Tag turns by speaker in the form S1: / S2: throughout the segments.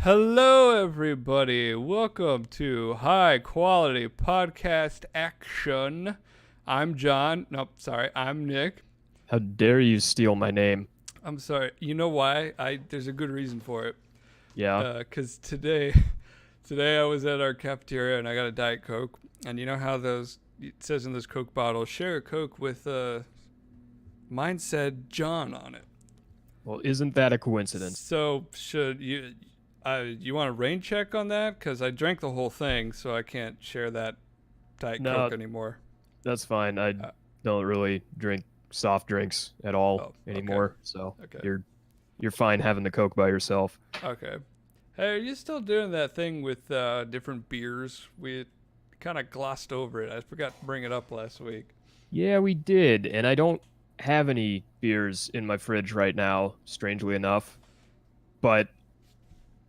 S1: Hello, everybody. Welcome to High Quality Podcast Action. I'm John. Nope, sorry. I'm Nick.
S2: How dare you steal my name?
S1: I'm sorry. You know why? There's a good reason for it.
S2: Yeah.
S1: Cause today I was at our cafeteria and I got a Diet Coke. And you know how it says in those Coke bottles, share a Coke with mine said John on it.
S2: Well, isn't that a coincidence?
S1: So should you want a rain check on that? Because I drank the whole thing, so I can't share that Diet
S2: No,
S1: Coke anymore.
S2: that's fine. I
S1: Uh,
S2: don't really drink soft drinks at all
S1: oh, okay,
S2: anymore, so
S1: okay,
S2: you're fine having the Coke by yourself.
S1: okay. Hey, are you still doing that thing with different beers? We kind of glossed over it. I forgot to bring it up last week.
S2: Yeah, we did, and I don't have any beers in my fridge right now, strangely enough. But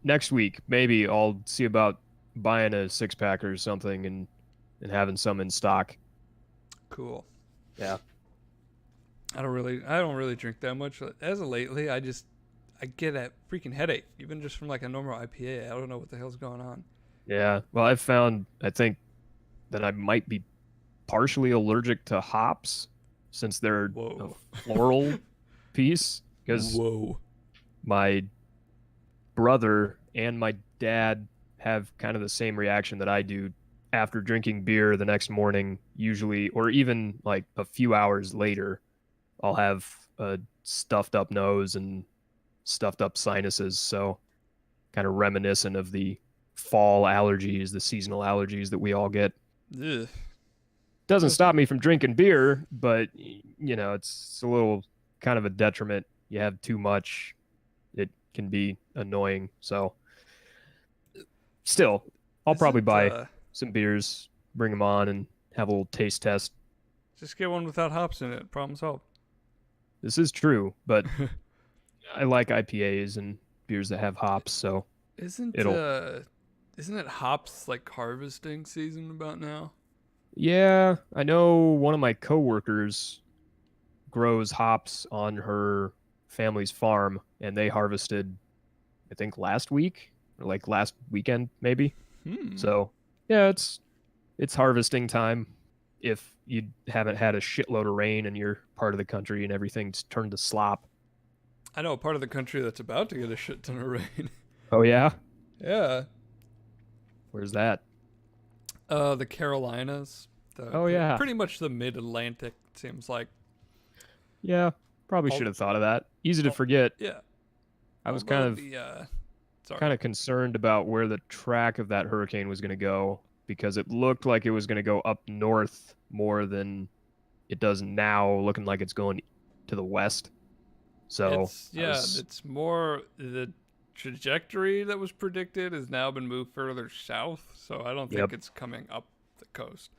S2: next week, maybe I'll see about buying a six pack or something and having some in stock.
S1: Cool.
S2: Yeah.
S1: I don't really drink that much. As of lately, I get a freaking headache, even just from like a normal IPA. I don't know what the hell's going on.
S2: Yeah. Well, I think that I might be partially allergic to hops since they're a
S1: Whoa.
S2: floral piece because
S1: Whoa.
S2: my brother and my dad have kind of the same reaction that I do after drinking beer the next morning, usually, or even like a few hours later, I'll have a stuffed up nose and stuffed up sinuses. So, kind of reminiscent of the fall allergies, the seasonal allergies that we all get.
S1: Ugh.
S2: Doesn't stop me from drinking beer, but it's a little kind of a detriment. You have too much, it can be annoying. So still, I'll probably
S1: Isn't
S2: buy some beers, bring them on, and have a little taste test.
S1: Just get one without hops in it. Problem solved.
S2: This is true, but I like IPAs and beers that have hops, so
S1: Isn't
S2: it'll.
S1: uh isn't it hops like harvesting season about now?
S2: Yeah, I know one of my coworkers grows hops on her family's farm, and they harvested, I think, last week or like last weekend, maybe.
S1: Hmm.
S2: So yeah, it's harvesting time. If you haven't had a shitload of rain in your part of the country and everything's turned to slop.
S1: I know a part of the country that's about to get a shit ton of rain.
S2: Oh yeah,
S1: Yeah.
S2: where's that?
S1: The Carolinas.
S2: Oh
S1: The
S2: yeah,
S1: pretty much the mid Atlantic seems like.
S2: yeah. Probably
S1: All,
S2: should have thought of that. Easy to
S1: all
S2: forget.
S1: yeah.
S2: I was
S1: Although the sorry.
S2: kind of concerned about where the track of that hurricane was going to go because it looked like it was going to go up north more than it does now, looking like it's going to the west. So I was,
S1: It's more the trajectory that was predicted has now been moved further south, so I don't
S2: yep,
S1: think it's coming up the coast.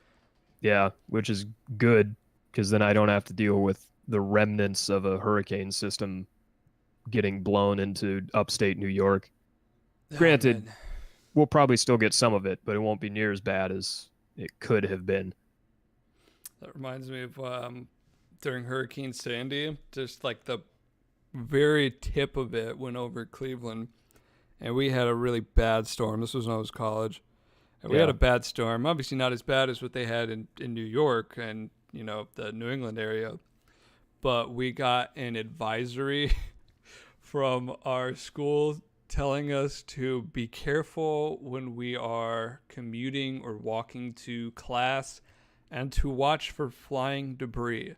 S2: yeah, which is good because then I don't have to deal with the remnants of a hurricane system getting blown into upstate New York.
S1: Oh
S2: Granted,
S1: man.
S2: we'll probably still get some of it, but it won't be near as bad as it could have been.
S1: That reminds me of during Hurricane Sandy, just like the very tip of it went over Cleveland, and we had a really bad storm. This was when I was college, and we had
S2: Yeah.
S1: a bad storm. Obviously, not as bad as what they had in New York and the New England area, but we got an advisory from our school telling us to be careful when we are commuting or walking to class and to watch for flying debris.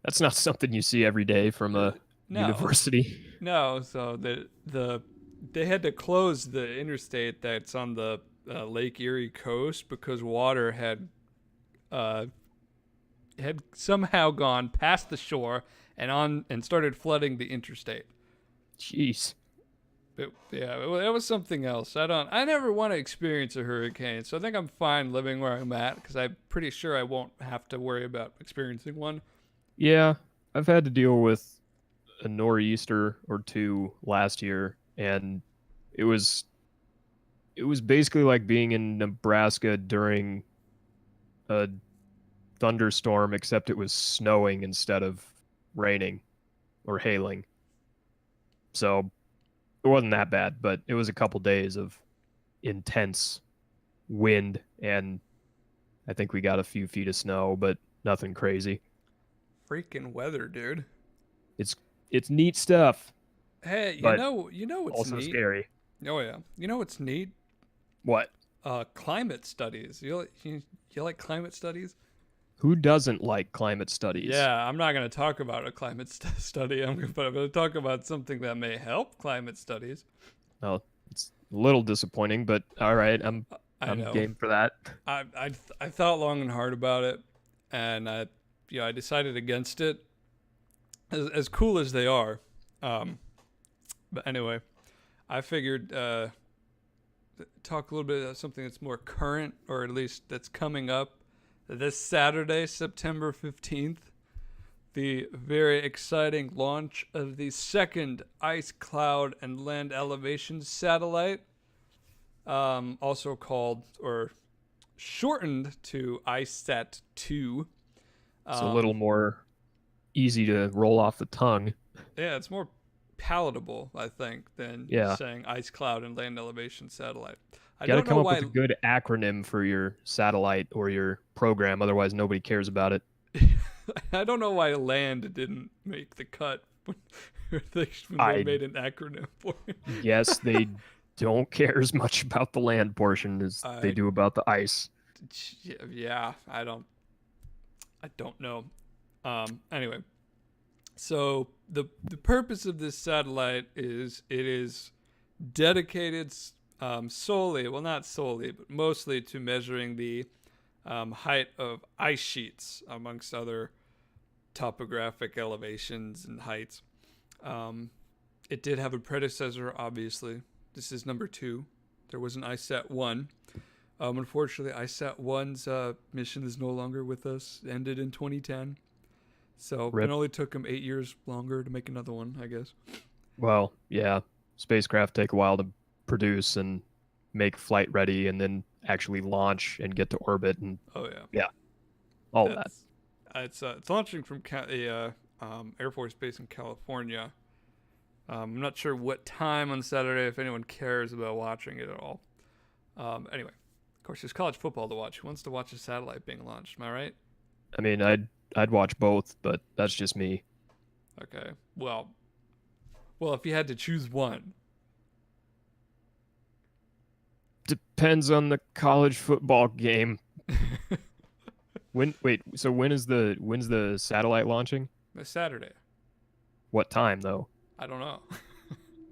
S2: That's not something you see every day from
S1: Uh,
S2: a
S1: no,
S2: university.
S1: no. So they had to close the interstate that's on the Lake Erie coast because water uh, had somehow gone past the shore and started flooding the interstate.
S2: Jeez.
S1: It was something else. I never want to experience a hurricane, so I think I'm fine living where I'm at because I'm pretty sure I won't have to worry about experiencing one.
S2: Yeah, I've had to deal with a nor'easter or two last year, and it was it was basically like being in Nebraska during a thunderstorm, except it was snowing instead of raining or hailing. So it wasn't that bad, but it was a couple days of intense wind, and I think we got a few feet of snow, but nothing crazy.
S1: Freaking weather, dude.
S2: It's it's neat stuff,
S1: Hey,
S2: but
S1: you know what's
S2: also
S1: neat?
S2: scary.
S1: Oh yeah, you know what's neat?
S2: What?
S1: Climate studies. You like climate studies?
S2: Who doesn't like climate studies?
S1: Yeah, I'm not going to talk about a climate study, but I'm going to talk about something that may help climate studies.
S2: Well, it's a little disappointing, but all right,
S1: I
S2: I'm
S1: know.
S2: game for that.
S1: I thought long and hard about it, and I decided against it. As cool as they are, but anyway, I figured talk a little bit about something that's more current, or at least that's coming up this Saturday, September 15th. The very exciting launch of the second ice cloud and land elevation satellite, also called or shortened to ISAT 2.
S2: It's a little more easy to roll off the tongue.
S1: Yeah, it's more palatable, I think, than
S2: Yeah.
S1: saying ice cloud and land elevation satellite. I
S2: Got to
S1: don't
S2: come
S1: know
S2: up
S1: why.
S2: with a good acronym for your satellite or your program, otherwise nobody cares about it.
S1: I don't know why land didn't make the cut when they
S2: I
S1: made an acronym for it.
S2: guess they don't care as much about the land portion as they
S1: I
S2: do about the ice.
S1: yeah, I don't know. Anyway, so the purpose of this satellite is it is dedicated solely, well, not solely, but mostly to measuring the height of ice sheets, amongst other topographic elevations and heights. Um, it did have a predecessor, obviously. This is number 2. There was an ISAT 1. Unfortunately, ISAT 1's mission is no longer with us. It ended in 2010. So it
S2: Rip.
S1: only took them 8 years longer to make another one, I guess.
S2: Well, yeah, spacecraft take a while to produce and make flight ready and then actually launch and get to orbit and
S1: Oh yeah,
S2: yeah, all that.
S1: that's it's launching from Air Force Base in California. I'm not sure what time on Saturday, if anyone cares about watching it at all. Anyway, of course, there's college football to watch. Who wants to watch a satellite being launched? Am I right?
S2: I mean, I'd watch both, but that's just me.
S1: Okay. Well, if you had to choose one,
S2: Depends on the college football game. So when's the satellite launching?
S1: it's Saturday.
S2: What time though?
S1: I don't know.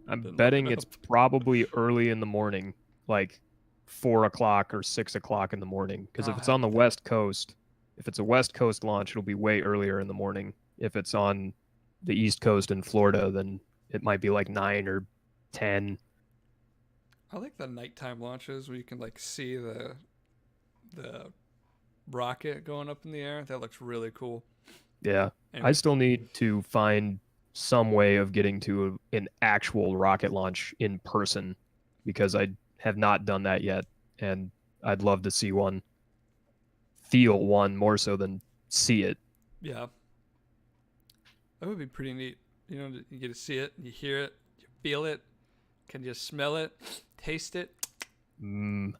S2: I'm
S1: Didn't look it
S2: betting it's
S1: up.
S2: probably early in the morning, like 4 o'clock or 6 o'clock in the morning. Because if
S1: I'll
S2: it's
S1: have
S2: on the
S1: to.
S2: West Coast, if it's a West Coast launch, it'll be way earlier in the morning. If it's on the East Coast in Florida, then it might be like 9 or 10.
S1: I like the nighttime launches where you can like see the rocket going up in the air. That looks really cool.
S2: Yeah. I
S1: Anyway,
S2: still need to find some way of getting to an actual rocket launch in person because I have not done that yet. And I'd love to see one, feel one more so than see it.
S1: yeah, that would be pretty neat. You know, you get to see it, you hear it, you feel it. Can you smell it, taste it?
S2: Mm,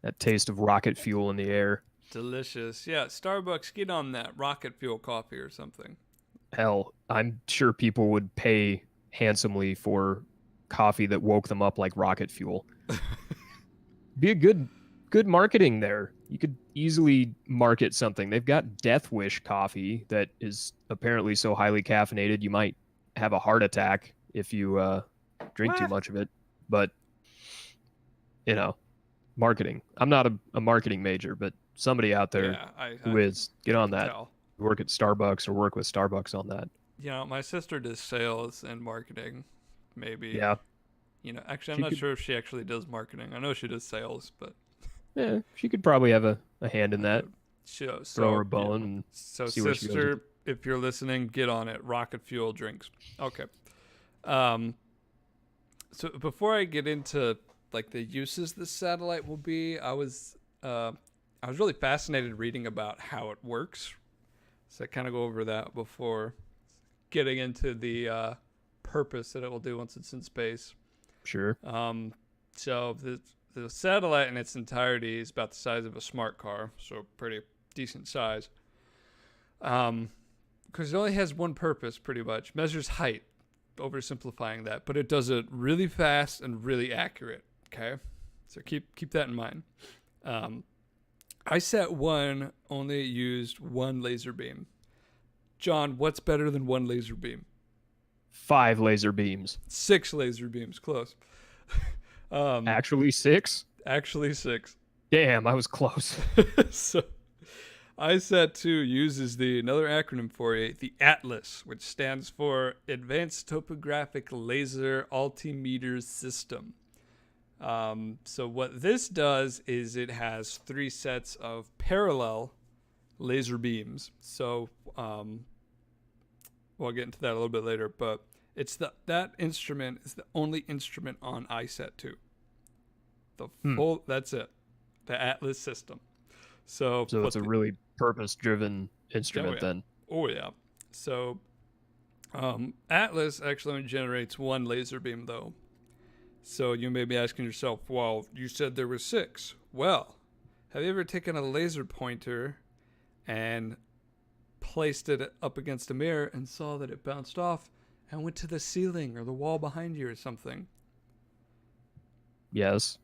S2: that taste of rocket fuel in the air.
S1: Delicious. Yeah, Starbucks, get on that rocket fuel coffee or something.
S2: Hell, I'm sure people would pay handsomely for coffee that woke them up like rocket fuel. Be a good marketing there. You could easily market something. They've got Death Wish coffee that is apparently so highly caffeinated you might have a heart attack if you drink too
S1: What?
S2: much of it. But you know, marketing. I'm not a marketing major, but somebody out there
S1: Yeah,
S2: who is, get
S1: I
S2: on
S1: can
S2: that.
S1: tell.
S2: Work at Starbucks or work with Starbucks on that.
S1: You know, my sister does sales and marketing. Maybe,
S2: Yeah,
S1: actually, I'm
S2: she
S1: not
S2: could.
S1: sure if she actually does marketing. I know she does sales, but
S2: Yeah, she could probably have a hand in that. Throw her a
S1: yeah.
S2: bone and
S1: So,
S2: see where she goes with
S1: sister,
S2: it.
S1: if you're listening, get on it. Rocket fuel drinks. Okay. Um. So before I get into like the uses this satellite will be, I was really fascinated reading about how it works. So I kind of go over that before getting into the purpose that it will do once it's in space.
S2: Sure.
S1: So the satellite in its entirety is about the size of a smart car, so pretty decent size. Because it only has one purpose, pretty much, measures height. Oversimplifying that, but it does it really fast and really accurate. Okay, so keep that in mind. ISAT-1 only used one laser beam. John, what's better than one laser beam?
S2: 5 laser beams.
S1: 6 laser beams, close.
S2: Actually 6?
S1: Actually 6.
S2: Damn, I was close.
S1: So ISAT-2 uses another acronym for it, the ATLAS, which stands for Advanced Topographic Laser Altimeter System. So what this does is it has 3 sets of parallel laser beams. So we'll get into that a little bit later, but it's that instrument is the only instrument on ISAT-2. That's it. The ATLAS system. So
S2: it's a really purpose-driven instrument then.
S1: Oh yeah. So ATLAS actually only generates one laser beam though. So you may be asking yourself, well, you said there were 6. Well, have you ever taken a laser pointer and placed it up against a mirror and saw that it bounced off and went to the ceiling or the wall behind you or something?
S2: Yes.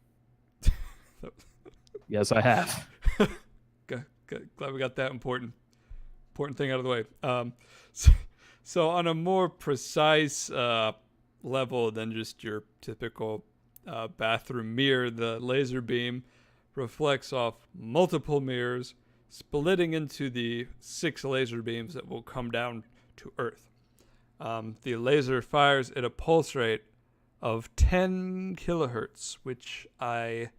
S2: Yes, I have.
S1: Good. Glad we got that important thing out of the way. So on a more precise level than just your typical bathroom mirror, the laser beam reflects off multiple mirrors, splitting into the 6 laser beams that will come down to Earth. The laser fires at a pulse rate of 10 kilohertz, which I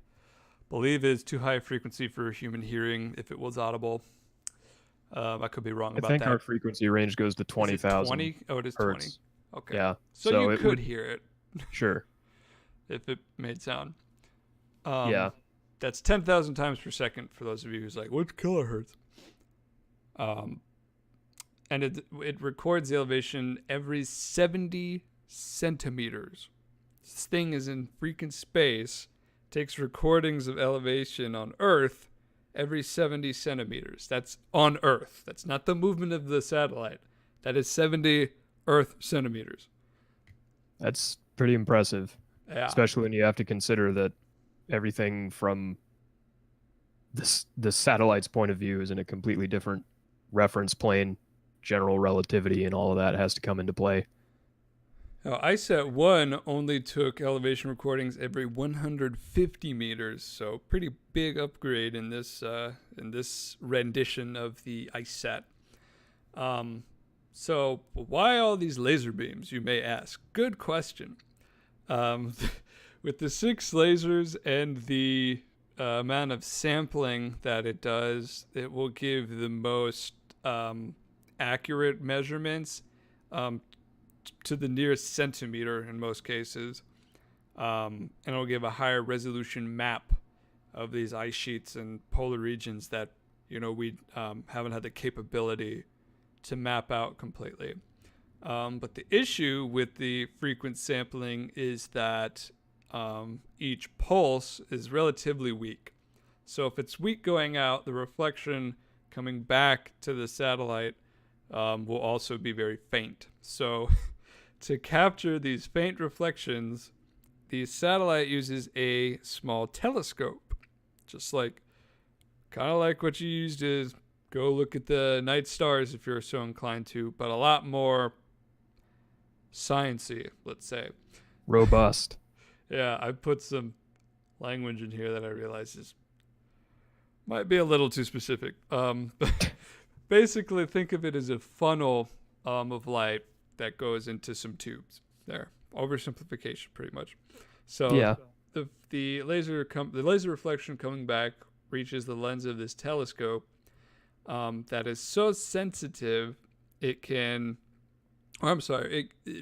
S1: believe is too high a frequency for human hearing if it was audible. I could be wrong about that.
S2: I think our frequency range goes to 20,000.
S1: 20? Oh, it is
S2: hertz.
S1: 20. Okay.
S2: Yeah.
S1: So you could hear it.
S2: Sure.
S1: If it made sound.
S2: Yeah.
S1: That's 10,000 times per second for those of you who's like, what's kilohertz? And it records the elevation every 70 centimeters. This thing is in freaking space. Takes recordings of elevation on Earth every 70 centimeters. That's on Earth. That's not the movement of the satellite. That is 70 Earth centimeters.
S2: That's pretty impressive.
S1: Yeah.
S2: Especially when you have to consider that everything from the satellite's point of view is in a completely different reference plane. General relativity and all of that has to come into play.
S1: Now, ISAT-1 only took elevation recordings every 150 meters, so pretty big upgrade in this rendition of the ISAT. So why all these laser beams, you may ask? Good question. With the 6 lasers and the amount of sampling that it does, it will give the most accurate measurements to the nearest centimeter in most cases, and it'll give a higher resolution map of these ice sheets and polar regions that we haven't had the capability to map out completely. But the issue with the frequent sampling is that each pulse is relatively weak. So if it's weak going out, the reflection coming back to the satellite will also be very faint. So to capture these faint reflections, the satellite uses a small telescope, just like kind of like what you use to go look at the night stars if you're so inclined to, but a lot more sciencey, let's say.
S2: Robust.
S1: Yeah, I put some language in here that I realize might be a little too specific. But basically, think of it as a funnel of light that goes into some tubes. There, oversimplification, pretty much. So
S2: yeah.
S1: the laser reflection coming back reaches the lens of this telescope that is so sensitive it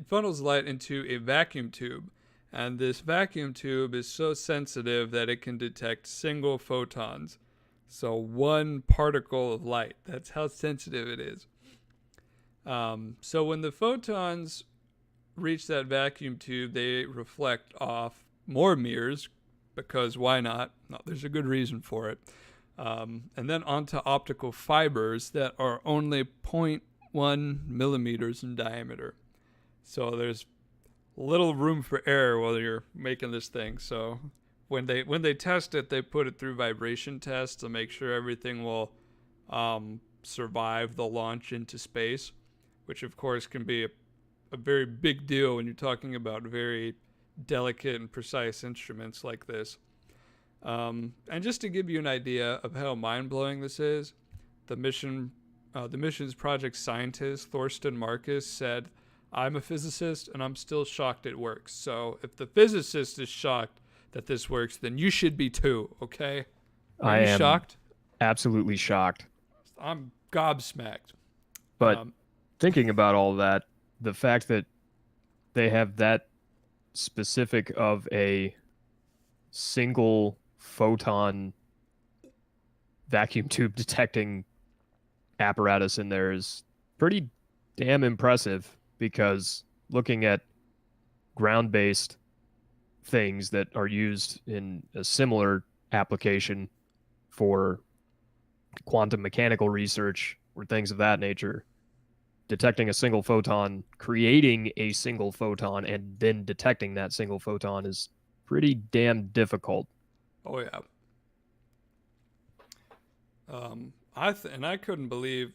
S1: funnels light into a vacuum tube, and this vacuum tube is so sensitive that it can detect single photons. So 1 particle of light. That's how sensitive it is. So when the photons reach that vacuum tube, they reflect off more mirrors because why not? No, there's a good reason for it. And then onto optical fibers that are only zero point 0.1 millimeters in diameter. So there's little room for error while you're making this thing. So when they test it, they put it through vibration tests to make sure everything will survive the launch into space, which of course can be a very big deal when you're talking about very delicate and precise instruments like this. And just to give you an idea of how mind-blowing this is, the mission's project scientist Thorsten Marcus said, "I'm a physicist and I'm still shocked it works. So if the physicist is shocked that this works, then you should be too, okay?" Are
S2: I
S1: you
S2: am
S1: shocked?
S2: absolutely shocked.
S1: I'm gobsmacked.
S2: But
S1: Um,
S2: thinking about all that, the fact that they have that specific of a single photon vacuum tube detecting apparatus in there is pretty damn impressive, because looking at ground-based things that are used in a similar application for quantum mechanical research or things of that nature, detecting a single photon, creating a single photon, and then detecting that single photon is pretty damn difficult.
S1: oh yeah. And I couldn't believe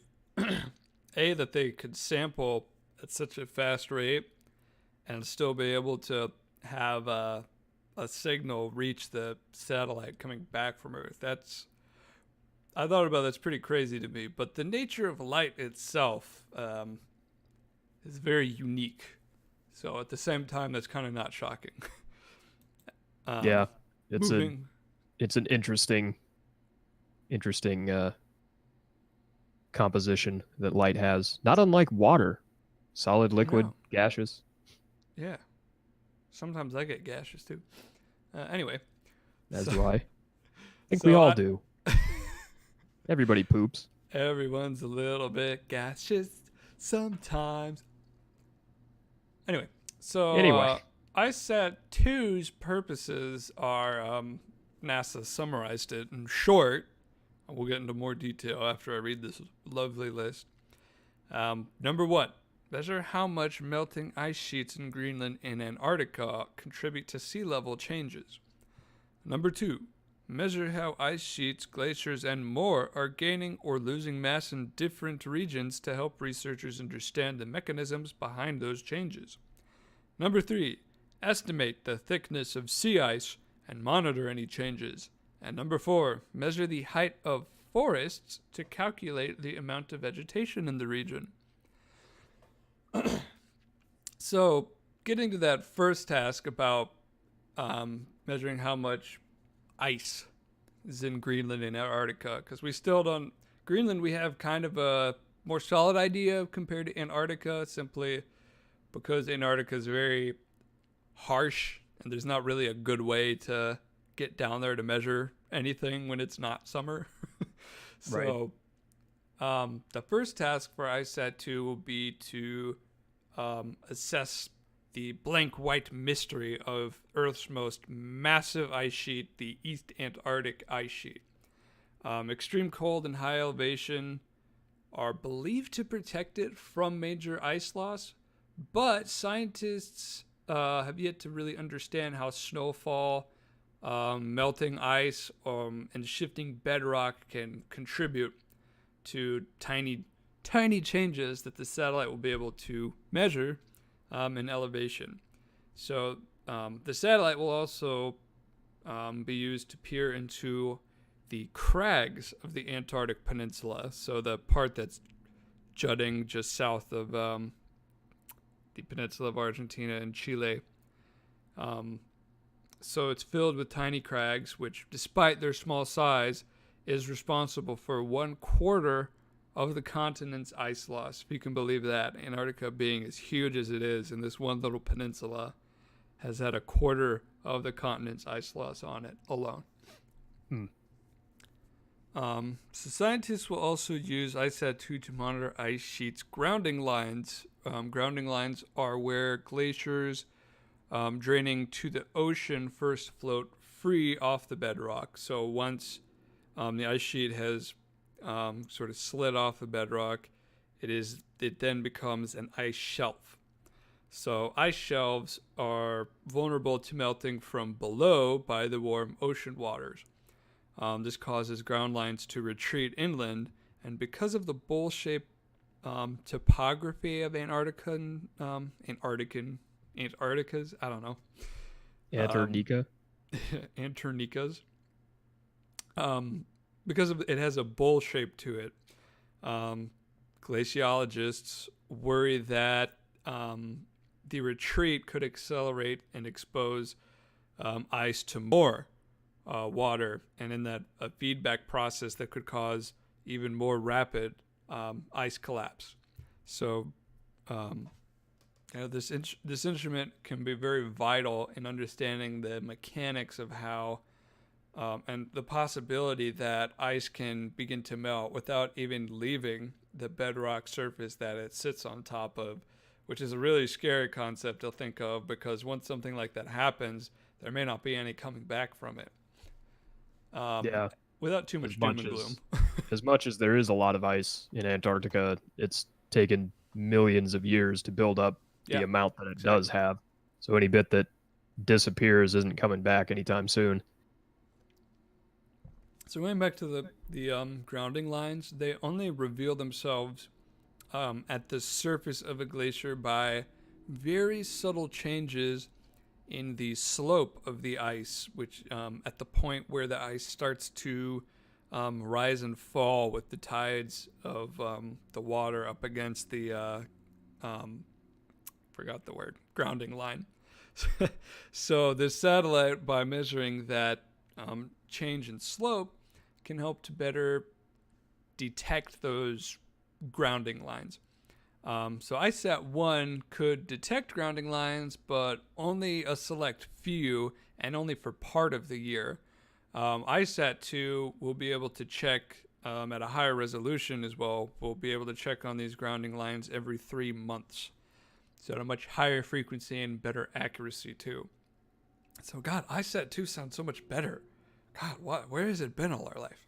S1: that they could sample at such a fast rate and still be able to have a signal reach the satellite coming back from Earth. I thought about that's pretty crazy to me. But the nature of light itself is very unique. So at the same time, that's kind of not shocking.
S2: Yeah, it's
S1: Moving.
S2: it's an interesting composition that light has. Not unlike water, solid,
S1: I
S2: liquid,
S1: know.
S2: gaseous.
S1: Yeah. Sometimes I get gaseous too. Anyway,
S2: As
S1: so
S2: do I. I think we
S1: so
S2: all
S1: I,
S2: do. Everybody poops.
S1: everyone's a little bit gaseous sometimes. Anyway, so
S2: Anyway,
S1: ISAT-2's purposes are NASA summarized it in short. We'll get into more detail after I read this lovely list. Number one, measure how much melting ice sheets in Greenland and Antarctica contribute to sea level changes. Number two, measure how ice sheets, glaciers, and more are gaining or losing mass in different regions to help researchers understand the mechanisms behind those changes. Number three, estimate the thickness of sea ice and monitor any changes. And number four, measure the height of forests to calculate the amount of vegetation in the region. So, getting to that first task about measuring how much ice is in Greenland and Antarctica, because we still don't. Greenland, we have kind of a more solid idea compared to Antarctica, simply because Antarctica is very harsh and there's not really a good way to get down there to measure anything when it's not summer. So, the first task for ISAT-2 will be to assess the blank white mystery of Earth's most massive ice sheet, the East Antarctic ice sheet. Extreme cold and high elevation are believed to protect it from major ice loss, but scientists have yet to really understand how snowfall, melting ice, and shifting bedrock can contribute to tiny changes that the satellite will be able to measure in elevation. So the satellite will also be used to peer into the crags of the Antarctic Peninsula, so the part that's jutting just south of the peninsula of Argentina and Chile. So it's filled with tiny crags, which, despite their small size, is responsible for 1/4 of the continent's ice loss, if you can believe that. Antarctica being as huge as it is, and this one little peninsula has had 1/4 of the continent's ice loss on it alone. So scientists will also use ISAT-2 to monitor ice sheets' grounding lines grounding lines are where glaciers draining to the ocean first float free off the bedrock. So once the ice sheet has sort of slid off the bedrock, it then becomes an ice shelf. So ice shelves are vulnerable to melting from below by the warm ocean waters. This causes ground lines to retreat inland, and because of the bowl-shaped topography of Antarcticas, I don't know, um,
S2: Antarctica.
S1: Antarcticas, because it has a bowl shape to it. Um, Glaciologists worry that the retreat could accelerate and expose ice to more water, and in that a feedback process that could cause even more rapid ice collapse. So, this instrument can be very vital in understanding the mechanics of how and the possibility that ice can begin to melt without even leaving the bedrock surface that it sits on top of, which is a really scary concept to think of because once something like that happens, there may not be any coming back from it. Um,
S2: Yeah,
S1: Without too
S2: as
S1: much doom
S2: much
S1: and gloom.
S2: as much as there is a lot of ice in Antarctica, it's taken millions of years to build up the
S1: Yeah,
S2: amount that it does
S1: exactly.
S2: have. So any bit that disappears isn't coming back anytime soon.
S1: So going back to the grounding lines, they only reveal themselves at the surface of a glacier by very subtle changes in the slope of the ice, which at the point where the ice starts to rise and fall with the tides of the water up against the um, forgot the word grounding line. So this satellite, by measuring that change in slope, can help to better detect those grounding lines. So ISAT-1 could detect grounding lines, but only a select few and only for part of the year. ISAT-2 will be able to check at a higher resolution as well. We'll be able to check on these grounding lines every 3 months. So at a much higher frequency and better accuracy too. So God, ISAT-2 sounds so much better. God, where has it been all our life?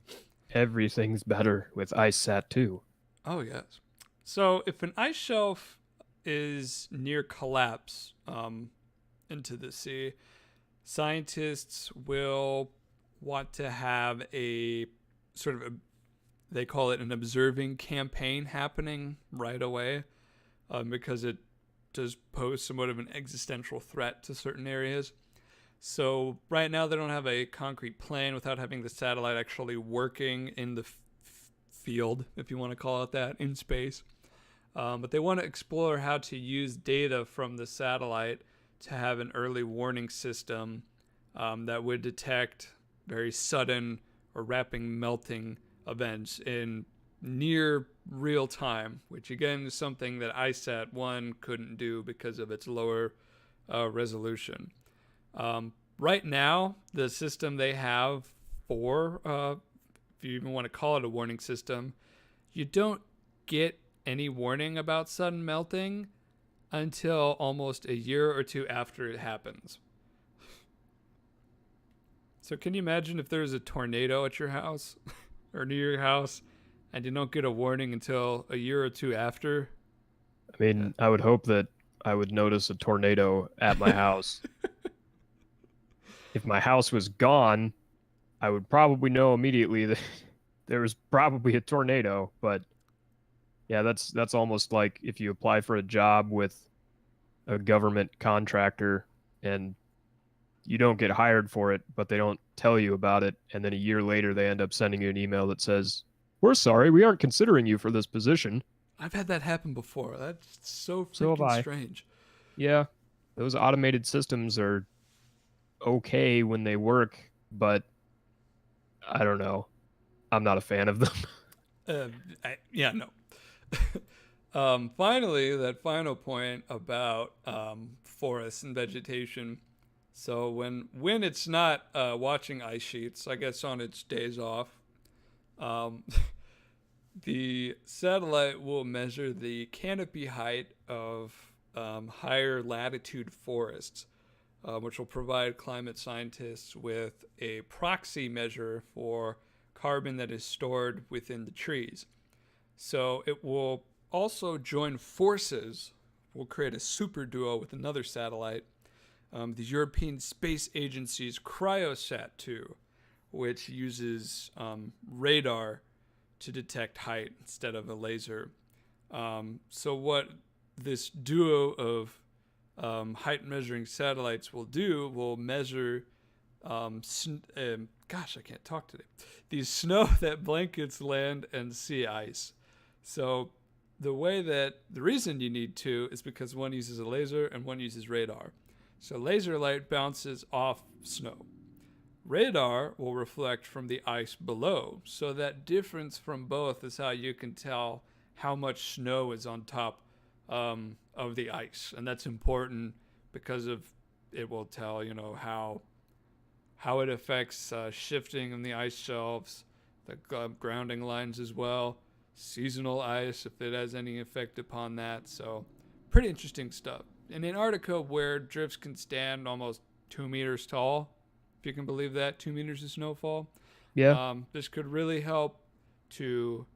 S2: Everything's better with IceSat 2.
S1: Oh, yes. So if an ice shelf is near collapse into the sea, scientists will want to have a sort of they call it an observing campaign happening right away because it does pose somewhat of an existential threat to certain areas. So right now they don't have a concrete plan without having the satellite actually working in the field, if you want to call it that, in space. But they want to explore how to use data from the satellite to have an early warning system that would detect very sudden or rapid melting events in near real time, which again is something that ISAT 1 couldn't do because of its lower resolution. Right now, the system they have for, if you even want to call it a warning system, you don't get any warning about sudden melting until almost a year or two after it happens. So, can you imagine if there's a tornado at your house or near your house and you don't get a warning until a year or two after?
S2: I mean, I would hope that I would notice a tornado at my house. If my house was gone, I would probably know immediately that there was probably a tornado. But yeah, that's almost like if you apply for a job with a government contractor and you don't get hired for it, but they don't tell you about it, and then a year later they end up sending you an email that says, "We're sorry, we aren't considering you for this position."
S1: I've had that happen before. That's so
S2: So have
S1: freaking
S2: I.
S1: strange.
S2: Yeah, those automated systems are okay when they work, but I don't know. I'm not a fan of them.
S1: Uh, yeah, no. Finally, that final point about forests and vegetation. So when it's not watching ice sheets, I guess on its days off, um, The satellite will measure the canopy height of higher latitude forests, which will provide climate scientists with a proxy measure for carbon that is stored within the trees. So it will also join forces, will create a super duo with another satellite, the European Space Agency's Cryosat 2, which uses radar to detect height instead of a laser. So, what this duo of height measuring satellites will do will measure, gosh, I can't talk today, the snow that blankets land and sea ice. So, the reason you need two is because one uses a laser and one uses radar. So, laser light bounces off snow. Radar will reflect from the ice below. So that difference from both is how you can tell how much snow is on top of the ice, and that's important because of it will tell how it affects shifting in the ice shelves, the grounding lines as well, seasonal ice if it has any effect upon that. So pretty interesting stuff. In Antarctica, where drifts can stand almost 2 meters tall, if you can believe that, 2 meters of snowfall.
S2: Yeah.
S1: This could really help to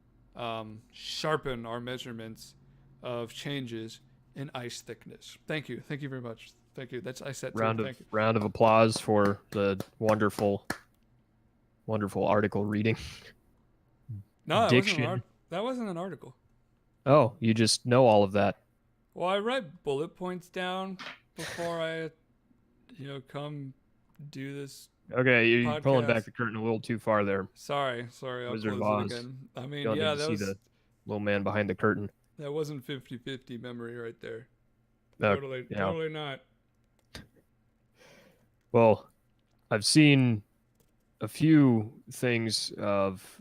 S1: sharpen our measurements of changes in ice thickness. Thank you. Thank you very much. Thank you. That's ISAT 2. Thank you.
S2: Round of applause for the wonderful article reading.
S1: No,
S2: Diction.
S1: that wasn't an article.
S2: Oh, you just know all of that.
S1: Well, I write bullet points down before I, come do this
S2: Okay, you're pulling back
S1: podcast.
S2: the curtain a little too far there,
S1: Sorry. I'll
S2: Wizard of
S1: close it
S2: Oz.
S1: again. I mean,
S2: You don't need
S1: yeah,
S2: to see the little man behind the curtain.
S1: that wasn't 50-50 memory right there.
S2: Uh, yeah.
S1: Totally not.
S2: Well, I've seen a few things of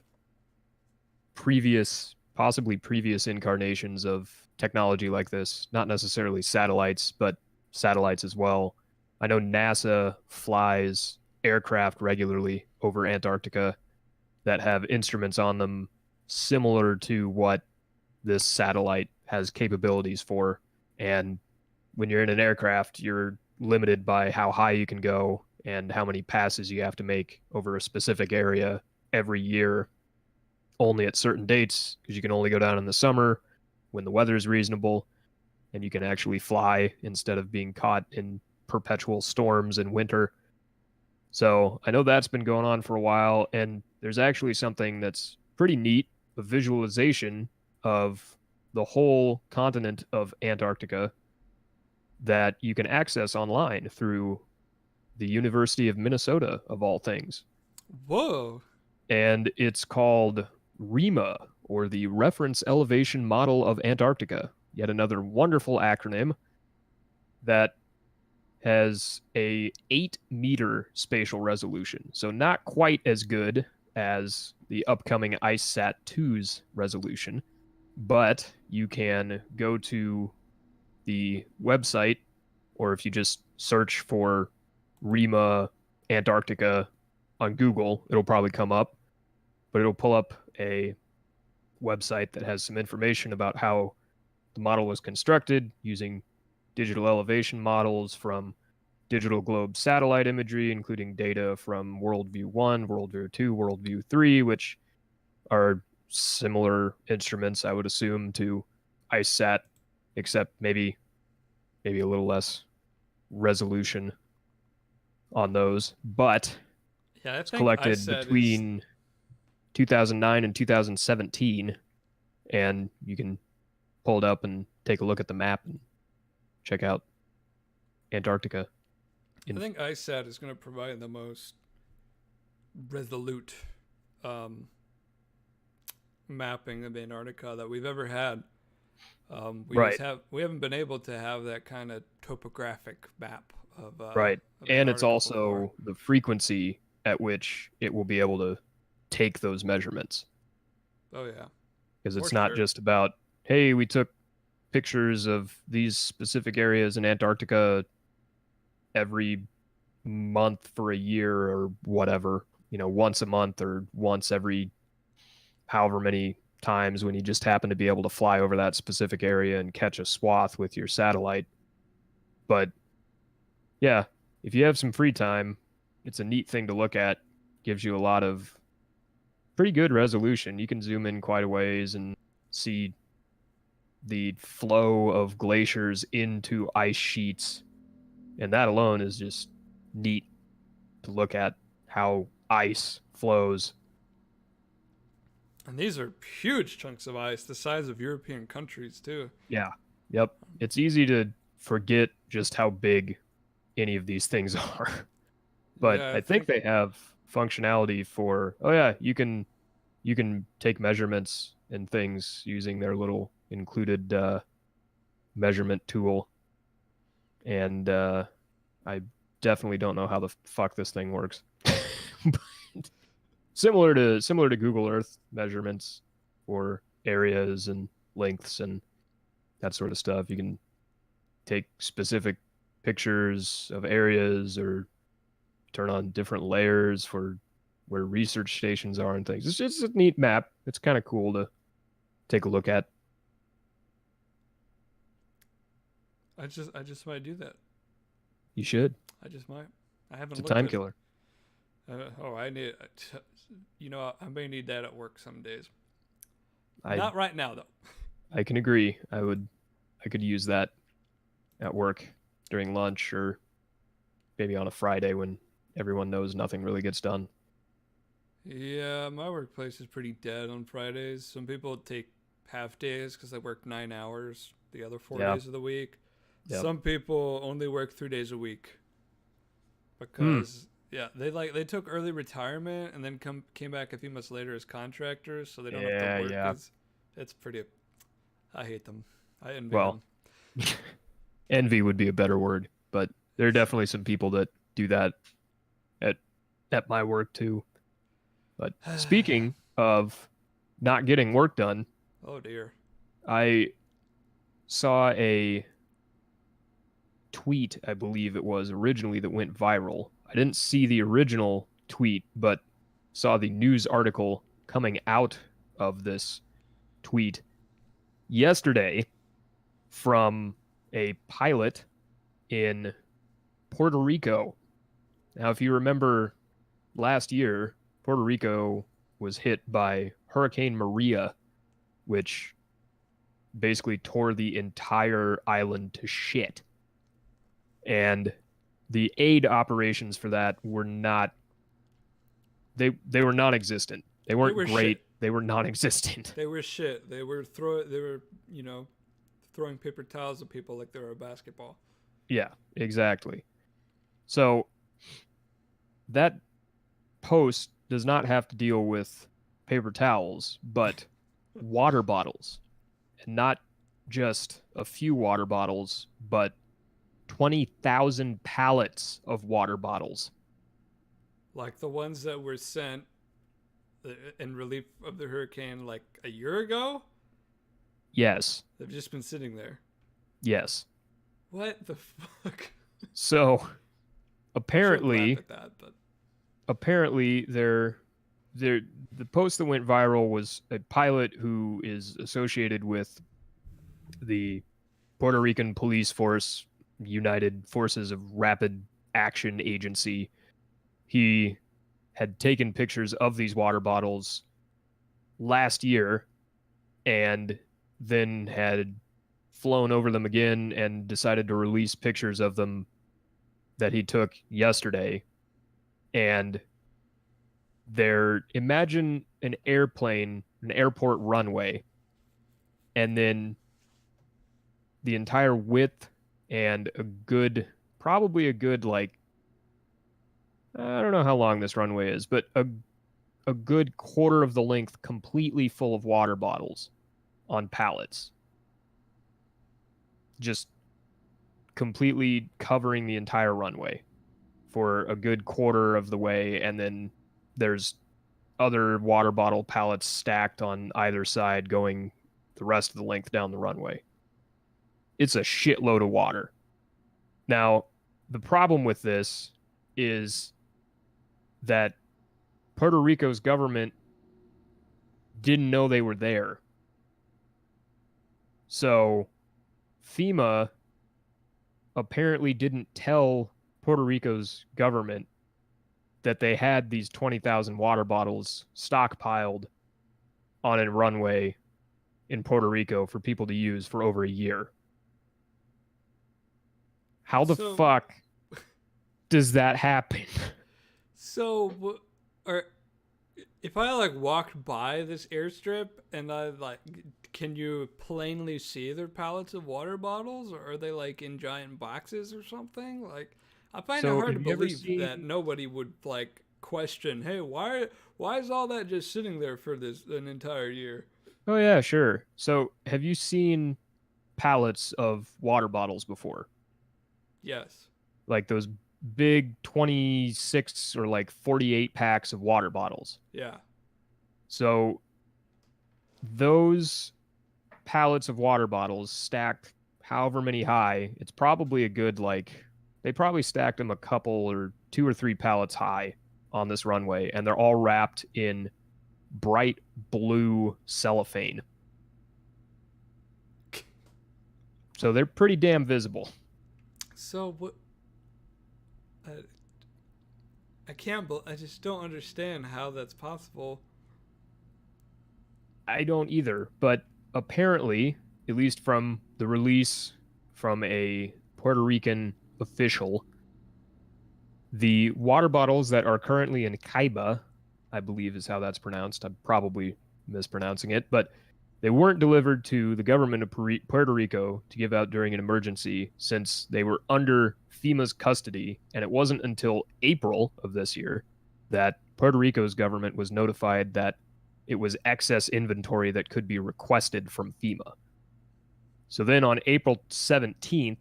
S2: possibly previous incarnations of technology like this, not necessarily satellites, but satellites as well. I know NASA flies aircraft regularly over Antarctica that have instruments on them similar to what this satellite has capabilities for. And when you're in an aircraft, you're limited by how high you can go and how many passes you have to make over a specific area every year, only at certain dates, because you can only go down in the summer when the weather is reasonable and you can actually fly instead of being caught in perpetual storms in winter. So I know that's been going on for a while, and there's actually something that's pretty neat, a visualization of the whole continent of Antarctica that you can access online through the University of Minnesota, of all things.
S1: Whoa.
S2: And it's called REMA, or the Reference Elevation Model of Antarctica. Yet another wonderful acronym that has a 8-meter spatial resolution. So not quite as good as the upcoming IceSat 2's resolution, but you can go to the website, or if you just search for REMA Antarctica on Google, it'll probably come up, but it'll pull up a website that has some information about how the model was constructed using digital elevation models from digital globe satellite imagery, including data from Worldview 1, Worldview 2, Worldview 3, which are similar instruments, I would assume, to IceSat, except maybe a little less resolution on those. But
S1: Yeah, I
S2: it's
S1: think
S2: collected
S1: ISAT is.
S2: between 2009 and 2017, and you can pull it up and take a look at the map and check out Antarctica.
S1: I think ISAT is going to provide the most resolute um, mapping of Antarctica that we've ever had.
S2: Right.
S1: We haven't been able to have that kind of topographic map
S2: Right.
S1: of
S2: And it's
S1: Antarctica before.
S2: also the frequency at which it will be able to take those measurements.
S1: Oh yeah,
S2: Because
S1: for
S2: it's not
S1: sure.
S2: just about, hey, we took pictures of these specific areas in Antarctica every month for a year or whatever, once a month or once every however many times when you just happen to be able to fly over that specific area and catch a swath with your satellite. But yeah, if you have some free time, it's a neat thing to look at. Gives you a lot of pretty good resolution. You can zoom in quite a ways and see the flow of glaciers into ice sheets. And that alone is just neat to look at how ice flows.
S1: And these are huge chunks of ice, the size of European countries too.
S2: Yeah. Yep. It's easy to forget just how big any of these things are. But
S1: Yeah, I
S2: I think
S1: think
S2: they have functionality for, oh yeah, you can take measurements and things using their little included measurement tool. And I definitely don't know how the fuck this thing works. But similar to Google Earth measurements for areas and lengths and that sort of stuff. You can take specific pictures of areas or turn on different layers for where research stations are and things. It's just a neat map. It's kind of cool to take a look at.
S1: I just might do that.
S2: You should.
S1: I just might. I
S2: It's
S1: haven't
S2: a
S1: looked
S2: time
S1: at.
S2: killer.
S1: I need. I may need that at work some days.
S2: I
S1: Not right now though.
S2: I can agree. I could use that at work during lunch or maybe on a Friday when everyone knows nothing really gets done.
S1: Yeah, my workplace is pretty dead on Fridays. Some people take half days because they work 9 hours the other four
S2: Yeah.
S1: days of the week.
S2: Yep.
S1: Some people only work 3 days a week
S2: Hmm.
S1: because yeah, they took early retirement and then came back a few months later as contractors, so they don't have
S2: Yeah,
S1: to work
S2: yeah.
S1: as. It's pretty. I hate them. I envy
S2: Well,
S1: them.
S2: envy would be a better word, but there are definitely some people that do that at at my work too. But speaking of not getting work done,
S1: Oh dear.
S2: I saw a tweet, I believe it was originally, that went viral. I didn't see the original tweet, but saw the news article coming out of this tweet yesterday from a pilot in Puerto Rico. Now, if you remember last year, Puerto Rico was hit by Hurricane Maria, which basically tore the entire island to shit. And the aid operations for that were not they were non-existent. They
S1: They
S2: weren't
S1: were
S2: great.
S1: shit.
S2: They were non-existent.
S1: They were shit. They were throwing paper towels at people like they were a basketball.
S2: Yeah, exactly. So that post does not have to deal with paper towels, but water bottles. And not just a few water bottles, but 20,000 pallets of water bottles.
S1: Like the ones that were sent in relief of the hurricane like a year ago.
S2: Yes.
S1: They've just been sitting there.
S2: Yes.
S1: What the fuck?
S2: So
S1: Apparently,
S2: apparently
S1: laugh at that, but
S2: apparently the post that went viral was a pilot who is associated with the Puerto Rican police force, United Forces of Rapid Action Agency. He had taken pictures of these water bottles last year and then had flown over them again and decided to release pictures of them that he took yesterday. And imagine an airplane, an airport runway, and then the entire width and probably a good, like, I don't know how long this runway is, but a good quarter of the length completely full of water bottles on pallets. Just completely covering the entire runway for a good quarter of the way, and then there's other water bottle pallets stacked on either side going the rest of the length down the runway. It's a shitload of water. Now, the problem with this is that Puerto Rico's government didn't know they were there. So FEMA apparently didn't tell Puerto Rico's government that they had these 20,000 water bottles stockpiled on a runway in Puerto Rico for people to use for over a year. How the
S1: So,
S2: fuck does that happen?
S1: so, or if I like walked by this airstrip and I like, can you plainly see their pallets of water bottles, or are they like in giant boxes or something? Like, I find it
S2: So,
S1: hard to
S2: have you ever
S1: believe that
S2: seen?
S1: nobody would like question, hey, why is all that just sitting there for this an entire year?
S2: Oh, yeah, sure. So, have you seen pallets of water bottles before?
S1: Yes.
S2: Like those big 26 or like 48 packs of water bottles.
S1: Yeah.
S2: So, those pallets of water bottles stacked however many high, it's probably a good like they probably stacked them a couple or two or three pallets high on this runway, and they're all wrapped in bright blue cellophane. So they're pretty damn visible.
S1: So what? I, I can't. I just don't understand how that's possible.
S2: I don't either, but apparently, at least from the release from a Puerto Rican official, the water bottles that are currently in Caiba, I believe is how that's pronounced. I'm probably mispronouncing it, but they weren't delivered to the government of Puerto Rico to give out during an emergency since they were under FEMA's custody. And it wasn't until April of this year that Puerto Rico's government was notified that it was excess inventory that could be requested from FEMA. So then on April 17th,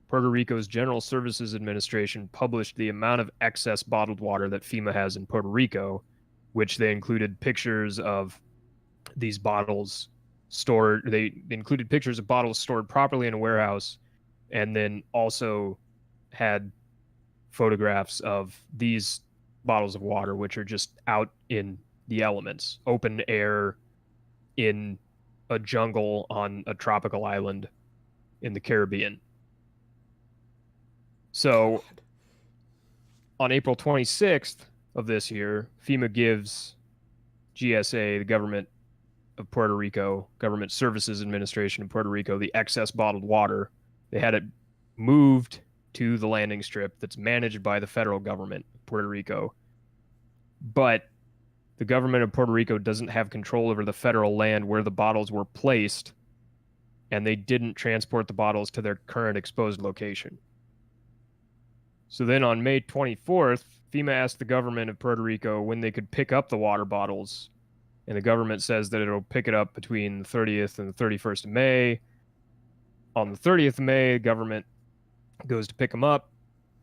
S2: Puerto Rico's General Services Administration published the amount of excess bottled water that FEMA has in Puerto Rico, which they included pictures of these bottles stored. They included pictures of bottles stored properly in a warehouse, and then also had photographs of these bottles of water, which are just out in the elements, open air, in a jungle on a tropical island in the Caribbean. So
S1: God.
S2: on April 26th of this year, FEMA gives GSA, the government of Puerto Rico, Government Services Administration of Puerto Rico, the excess bottled water. They had it moved to the landing strip that's managed by the federal government of Puerto Rico. But the government of Puerto Rico doesn't have control over the federal land where the bottles were placed, and they didn't transport the bottles to their current exposed location. So then on May 24th, FEMA asked the government of Puerto Rico when they could pick up the water bottles, and the government says that it'll pick it up between the 30th and the 31st of May. On the 30th of May, the government goes to pick them up.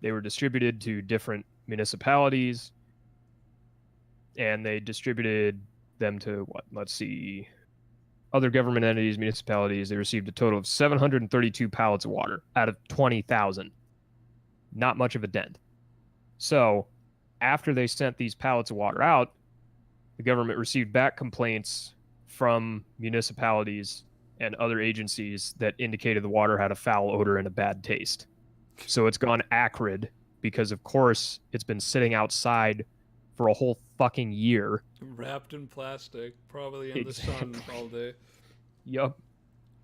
S2: They were distributed to different municipalities, and they distributed them to what? Let's see. Other government entities, municipalities. They received a total of 732 pallets of water out of 20,000. Not much of a dent. So, after they sent these pallets of water out, the government received back complaints from municipalities and other agencies that indicated the water had a foul odor and a bad taste. So it's gone acrid because, of course, it's been sitting outside for a whole fucking year.
S1: Wrapped in plastic, probably in the sun
S2: Exactly.
S1: all day.
S2: Yup.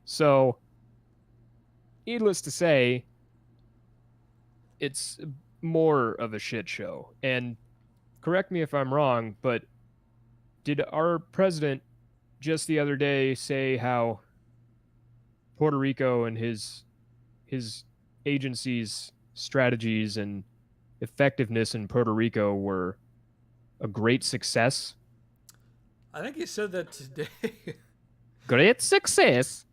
S2: So, needless to say, it's more of a shit show. And correct me if I'm wrong, but did our president just the other day say how Puerto Rico and his agency's strategies and effectiveness in Puerto Rico were a great success?
S1: I think he said that today.
S2: Great success.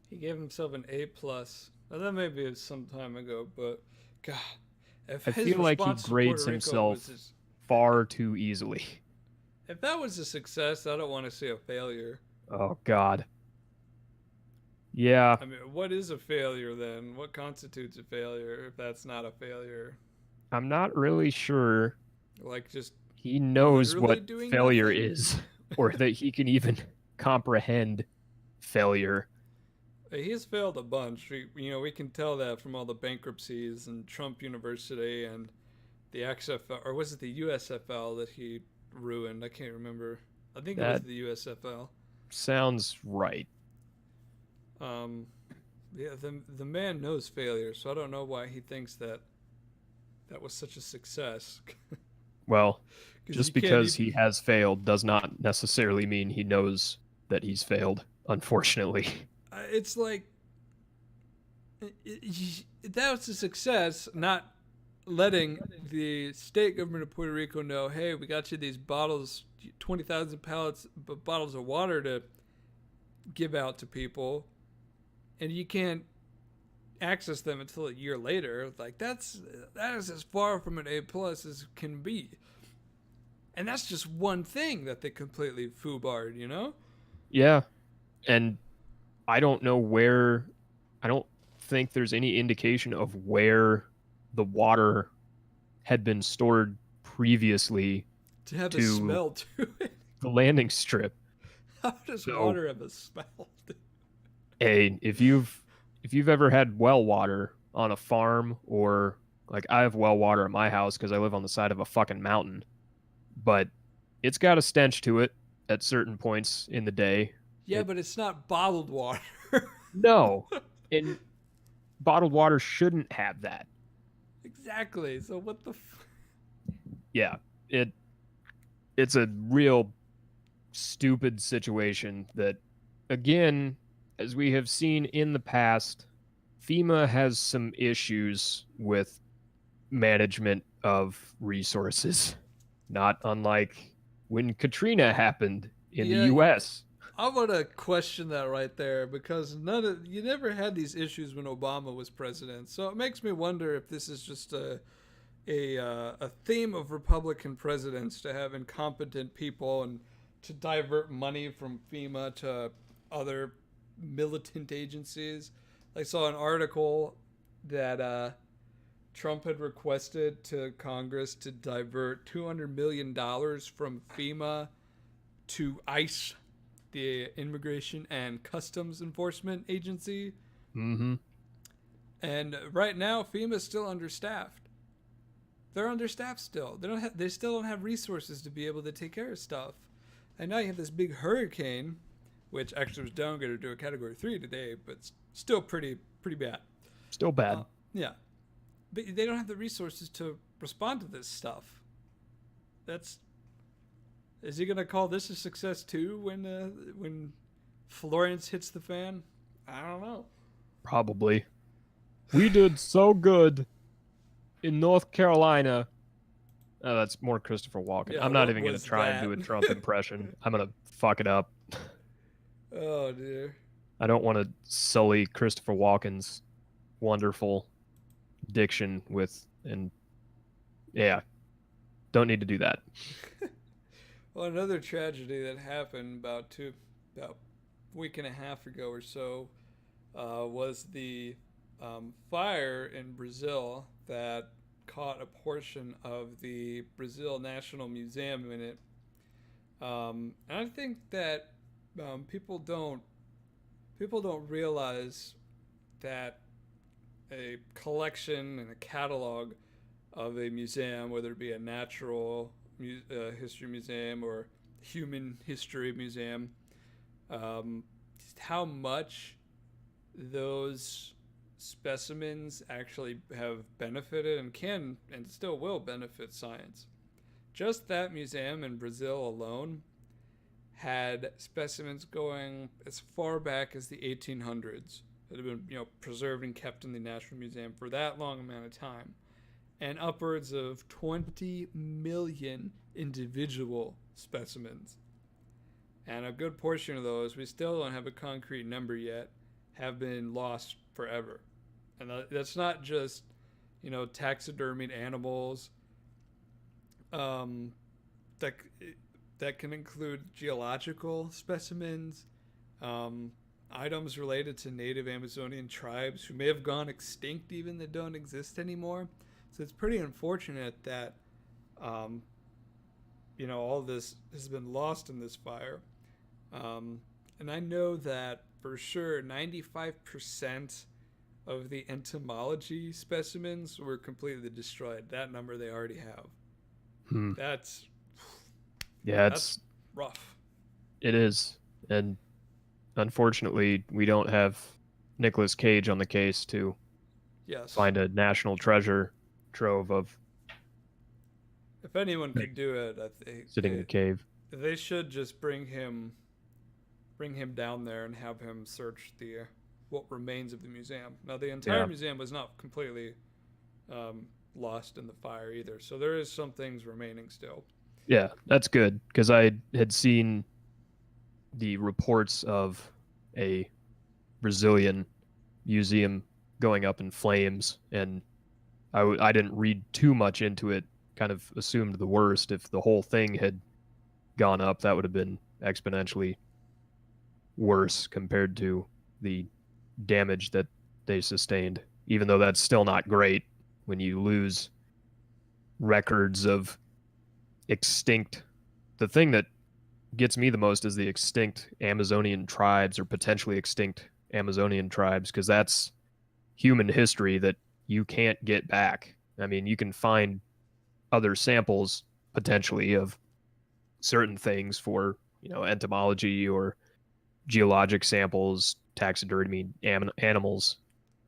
S1: He gave himself an A plus. Now, that maybe was some time ago, but God, if
S2: I
S1: his
S2: feel like he
S1: response to Puerto
S2: grades
S1: Rico was
S2: himself
S1: his,
S2: far too easily.
S1: if that was a success, I don't want to see a failure.
S2: Oh God. Yeah,
S1: I mean, what is a failure then? What constitutes a failure if that's not a failure?
S2: I'm not really sure
S1: Like just
S2: he knows
S1: literally
S2: what
S1: doing
S2: failure
S1: nothing?
S2: is. or that he can even comprehend failure.
S1: He's failed a bunch. We can tell that from all the bankruptcies and Trump University and the XFL, or was it the USFL that he ruined? I can't remember. I think it was
S2: That
S1: the USFL.
S2: sounds right.
S1: Um, yeah, the man knows failure, so I don't know why he thinks that that was such a success.
S2: Well,
S1: Because you
S2: just
S1: can't
S2: because
S1: even.
S2: he has failed does not necessarily mean he knows that he's failed, unfortunately.
S1: It's like that was a success, not letting the state government of Puerto Rico know, hey, we got you these bottles, 20,000 pallets, bottles of water to give out to people, and you can't access them until a year later. Like that is as far from an A plus as can be, and that's just one thing that they completely foobarred.
S2: Yeah, and I don't know where, I don't think there's any indication of where the water had been stored previously
S1: To have a
S2: to
S1: smell to it.
S2: the landing strip.
S1: How does
S2: So,
S1: water have a smell?
S2: hey, if you've ever had well water on a farm, or like I have well water at my house because I live on the side of a fucking mountain, but it's got a stench to it at certain points in the day.
S1: Yeah,
S2: It
S1: but it's not bottled water.
S2: No, and bottled water shouldn't have that.
S1: Exactly. So what the?
S2: Yeah, it it's a real stupid situation that, again, as we have seen in the past, FEMA has some issues with management of resources, not unlike when Katrina happened in the
S1: Yeah,
S2: US.
S1: I want to question that right there because you never had these issues when Obama was president. So it makes me wonder if this is just a theme of Republican presidents to have incompetent people and to divert money from FEMA to other militant agencies. I saw an article that Trump had requested to Congress to divert $200 million from FEMA to ICE, the Immigration and Customs Enforcement Agency.
S2: Mm-hmm.
S1: And right now, FEMA is still understaffed. They're understaffed still. They still don't have resources to be able to take care of stuff. And now you have this big hurricane, which actually was downgraded to a Category 3 today, but still pretty bad.
S2: Still bad.
S1: Yeah, but they don't have the resources to respond to this stuff. That's Is he gonna call this a success too when Florence hits the fan? I don't know.
S2: Probably. We did so good in North Carolina. Oh, that's more Christopher Walken.
S1: Yeah,
S2: I'm not
S1: what
S2: even going to
S1: was
S2: try and
S1: that?
S2: do a Trump impression. I'm going to fuck it up.
S1: Oh dear.
S2: I don't want to sully Christopher Walken's wonderful diction with, and yeah, don't need to do that.
S1: Well, another tragedy that happened about a week and a half ago or so was the fire in Brazil that caught a portion of the Brazil National Museum in it. And I think that people don't realize that a collection and a catalog of a museum, whether it be a natural history museum or human history museum, just how much those specimens actually have benefited and can and still will benefit science. Just that museum in Brazil alone had specimens going as far back as the 1800s that have been preserved and kept in the National Museum for that long amount of time, and upwards of 20 million individual specimens. And a good portion of those, we still don't have a concrete number yet, have been lost forever. And that's not just, taxidermied animals. Um, that that can include geological specimens, um, items related to native Amazonian tribes who may have gone extinct even that don't exist anymore. So it's pretty unfortunate that um, all this has been lost in this fire. Um, and I know that for sure 95% of the entomology specimens were completely destroyed. That number they already have.
S2: Hmm.
S1: That's
S2: Yeah,
S1: that's rough.
S2: it is. And unfortunately, we don't have Nicolas Cage on the case to
S1: Yes.
S2: find a national treasure trove of
S1: If anyone
S2: things
S1: could do it, I think
S2: sitting in a cave.
S1: they should just bring him down there and have him search the what remains of the museum. Now the entire
S2: Yeah.
S1: museum was not completely um, lost in the fire either, so there is some things remaining still.
S2: Yeah, that's good because I had seen the reports of a Brazilian museum going up in flames, and I didn't read too much into it. Kind of assumed the worst. If the whole thing had gone up, that would have been exponentially worse compared to the damage that they sustained. Even though that's still not great when you lose records of extinct. The thing that gets me the most is the extinct Amazonian tribes or potentially extinct Amazonian tribes, because that's human history that you can't get back. I mean, you can find other samples potentially of certain things for, entomology or geologic samples, taxidermy animals,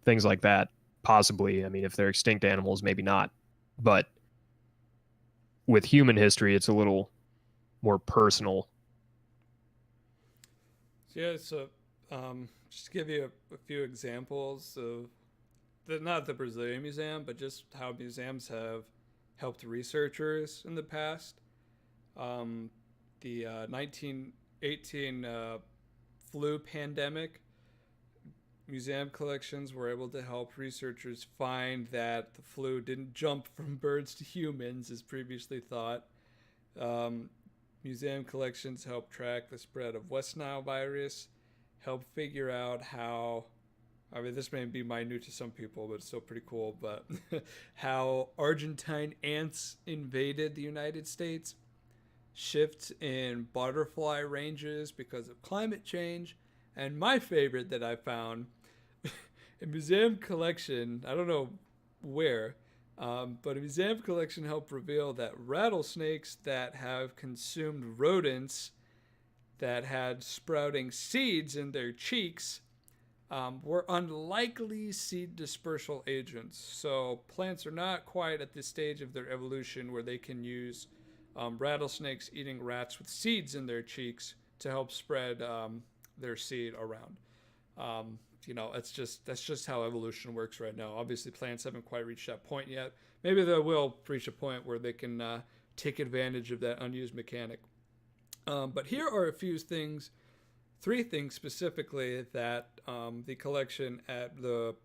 S2: things like that. Possibly. I mean, if they're extinct animals, maybe not. But with human history, it's a little more personal.
S1: So yeah, so just to give you a few examples of not the Brazilian Museum, but just how museums have helped researchers in the past. Um, the 1918 flu pandemic, museum collections were able to help researchers find that the flu didn't jump from birds to humans as previously thought. Um, museum collections help track the spread of West Nile virus, help figure out how, I mean, this may be minute to some people, but it's still pretty cool, but how Argentine ants invaded the United States, shifts in butterfly ranges because of climate change, and my favorite that I found, a museum collection, I don't know where, but a museum collection helped reveal that rattlesnakes that have consumed rodents that had sprouting seeds in their cheeks were unlikely seed dispersal agents. So plants are not quite at this stage of their evolution where they can use rattlesnakes eating rats with seeds in their cheeks to help spread their seed around. That's just how evolution works right now. Obviously, plants haven't quite reached that point yet. Maybe they will reach a point where they can take advantage of that unused mechanic. But here are a few things, three things specifically that the collection at the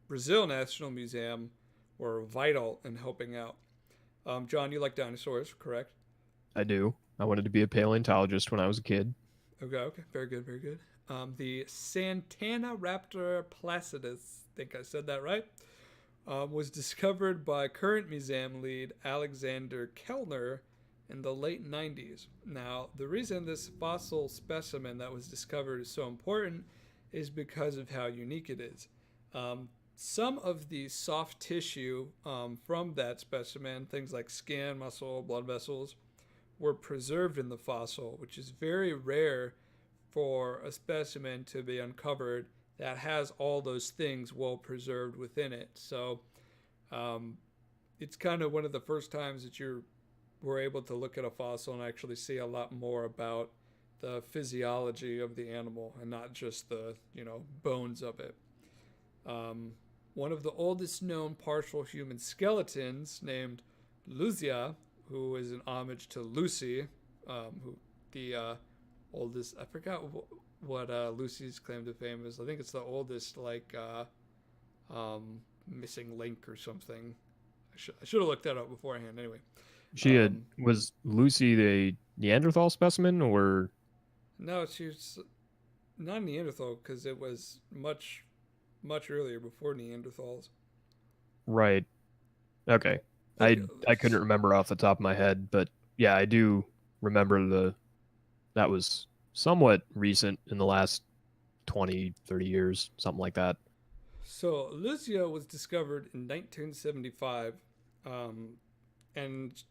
S1: Brazil National Museum were vital in helping out. John, you like dinosaurs, correct?
S2: I do. I wanted to be a paleontologist when I was a kid.
S1: Okay, okay, very good, very good. The Santana Raptor placidus, I think I said that right, was discovered by current museum lead Alexander Kellner in the late 90s. Now, the reason this fossil specimen that was discovered is so important is because of how unique it is. Some of the soft tissue from that specimen, things like skin, muscle, blood vessels, were preserved in the fossil, which is very rare for a specimen to be uncovered that has all those things well preserved within it. So um, it's kind of one of the first times that you were able to look at a fossil and actually see a lot more about the physiology of the animal and not just the bones of it. Um, One of the oldest known partial human skeletons, named Luzia, who is an homage to Lucy, who the oldest. I forgot what Lucy's claim to fame is. I think it's the oldest, like missing link or something. I should have looked that up beforehand. Anyway,
S2: She had
S1: um,
S2: was Lucy the Neanderthal specimen or
S1: no, she's not Neanderthal because it was much earlier before Neanderthals.
S2: right? Okay.
S1: Like
S2: I couldn't remember off the top of my head, but yeah, I do remember that was somewhat recent in the last 20, 30 years, something like that.
S1: So Lucia was discovered in 1975, um, and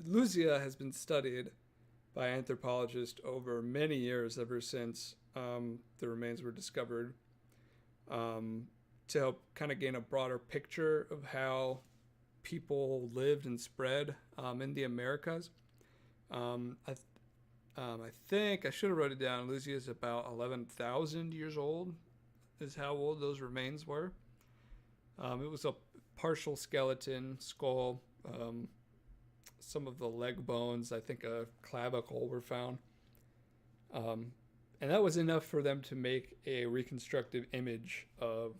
S1: Lucia has been studied by anthropologists over many years ever since the remains were discovered, um, to help kind of gain a broader picture of how people lived and spread in the Americas. Um, I, I think I should have wrote it down. Lucia is about 11,000 years old, is how old those remains were. It was a partial skeleton, skull, some of the leg bones, I think a clavicle were found. Um, and that was enough for them to make a reconstructive image of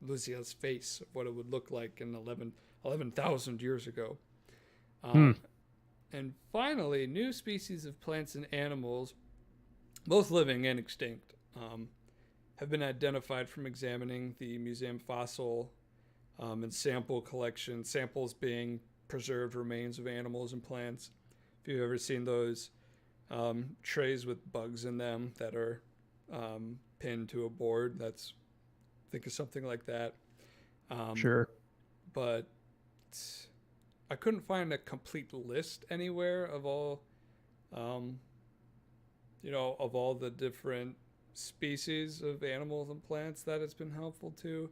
S1: Lucia's face, of what it would look like in 11,000 years ago.
S2: Hmm.
S1: Um, and finally, new species of plants and animals, both living and extinct, have been identified from examining the museum fossil and sample collection, samples being preserved remains of animals and plants. If you've ever seen those trays with bugs in them that are pinned to a board, that's think of something like that. Um,
S2: Sure.
S1: but I couldn't find a complete list anywhere of all, um, of all the different species of animals and plants that it's been helpful to.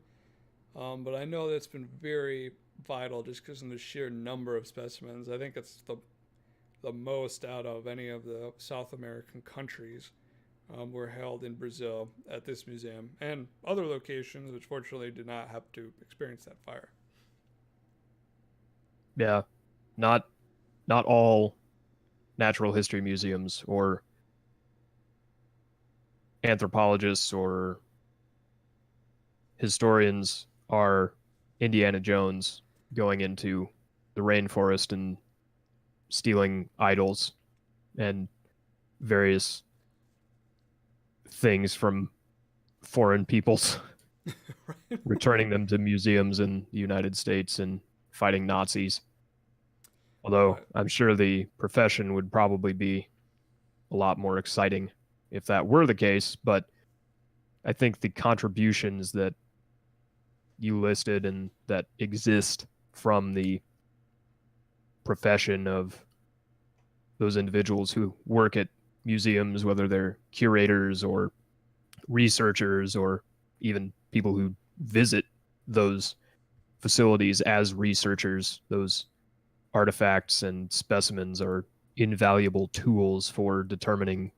S1: But I know that it's been very vital just because of the sheer number of specimens. I think it's the most out of any of the South American countries were held in Brazil at this museum and other locations, which fortunately did not have to experience that fire.
S2: Yeah. Not not all natural history museums or anthropologists or historians are Indiana Jones going into the rainforest and stealing idols and various things from foreign peoples,
S1: Right?
S2: returning them to museums in the United States and fighting Nazis. Although
S1: Right.
S2: I'm sure the profession would probably be a lot more exciting if that were the case. But I think the contributions that you listed and that exist from the profession of those individuals who work at museums, whether they're curators or researchers or even people who visit those facilities as researchers, those artifacts and specimens are invaluable tools for determining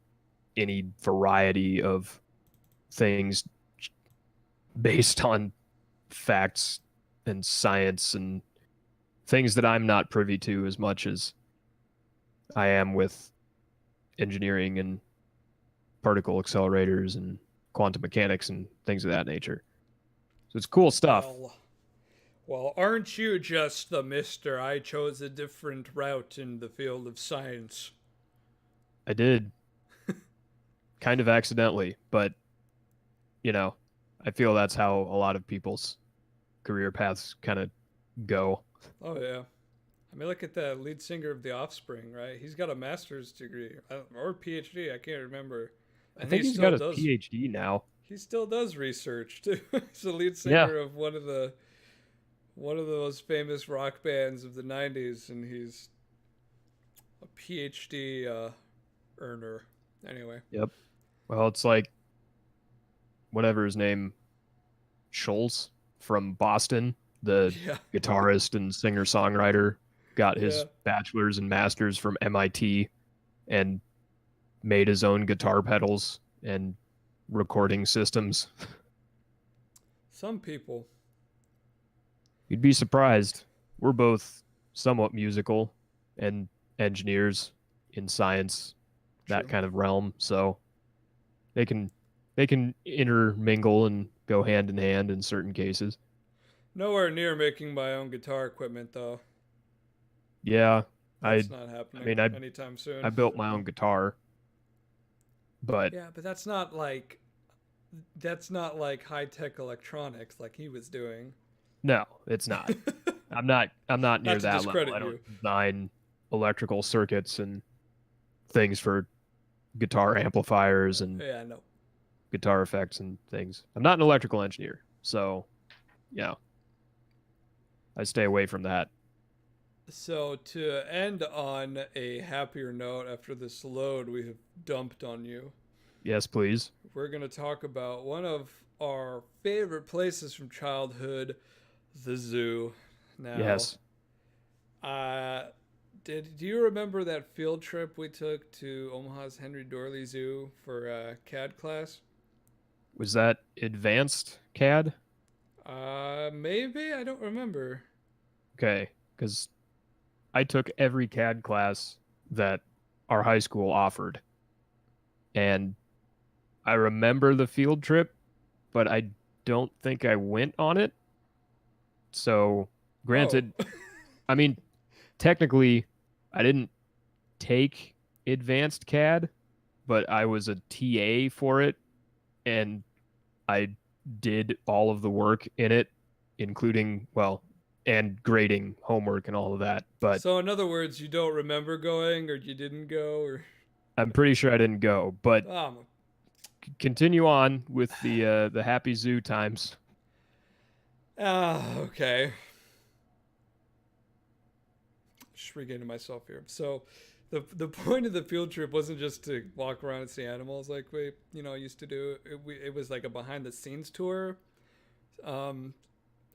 S2: any variety of things based on facts and science and things that I'm not privy to as much as I am with engineering and particle accelerators and quantum mechanics and things of that nature. So it's cool stuff.
S1: Well, well, aren't you just the mister? I chose a different route in the field of science.
S2: I did kind of accidentally, but you know, I feel that's how a lot of people's career paths kind of go.
S1: Oh, yeah. I mean, look at the lead singer of The Offspring, right? He's got a master's degree or PhD. I can't remember,
S2: I
S1: and
S2: think he's got his PhD now.
S1: he still does research too. He's the lead
S2: Yeah.
S1: singer of one of the most famous rock bands of the '90s, and he's a PhD earner. Anyway,
S2: Yep. Well, it's like whatever his name, Schultz from Boston, the
S1: yeah,
S2: guitarist and singer songwriter, got
S1: yeah.
S2: his bachelor's and master's from MIT and made his own guitar pedals and recording systems.
S1: Some people,
S2: You'd be surprised. We're both somewhat musical and engineers in science, that
S1: true.
S2: kind of realm. So they can they can intermingle and go hand in hand in certain cases.
S1: Nowhere near making my own guitar equipment, though.
S2: Yeah, I
S1: That's not
S2: I
S1: happening
S2: mean
S1: anytime
S2: I
S1: soon.
S2: built my own guitar, but
S1: Yeah, but that's not like high tech electronics like he was doing.
S2: no, it's not. I'm not near
S1: Not to
S2: that level.
S1: discredit
S2: I don't
S1: you.
S2: design electrical circuits and things for guitar amplifiers and
S1: Yeah, I know.
S2: guitar effects and things. I'm not an electrical engineer, so yeah, I stay away from that.
S1: So to end on a happier note, after this load we have dumped on you,
S2: Yes, please.
S1: we're going to talk about one of our favorite places from childhood, the zoo. Now,
S2: Yes.
S1: uh, do you remember that field trip we took to Omaha's Henry Dorley Zoo for CAD class?
S2: Was that advanced CAD?
S1: Maybe I don't remember.
S2: Okay, because I took every CAD class that our high school offered, and I remember the field trip, but I don't think I went on it. So,
S1: Oh,
S2: granted, I mean, technically, I didn't take advanced CAD, but I was a TA for it, and I did all of the work in it, including, well, and grading homework and all of that. But
S1: so in other words, you don't remember going, or you didn't go, or
S2: I'm pretty sure I didn't go. But
S1: um,
S2: continue on with the Happy Zoo times.
S1: okay. Just regaining myself here. So, the point of the field trip wasn't just to walk around and see animals like we used to do. It was like a behind the scenes tour. Um,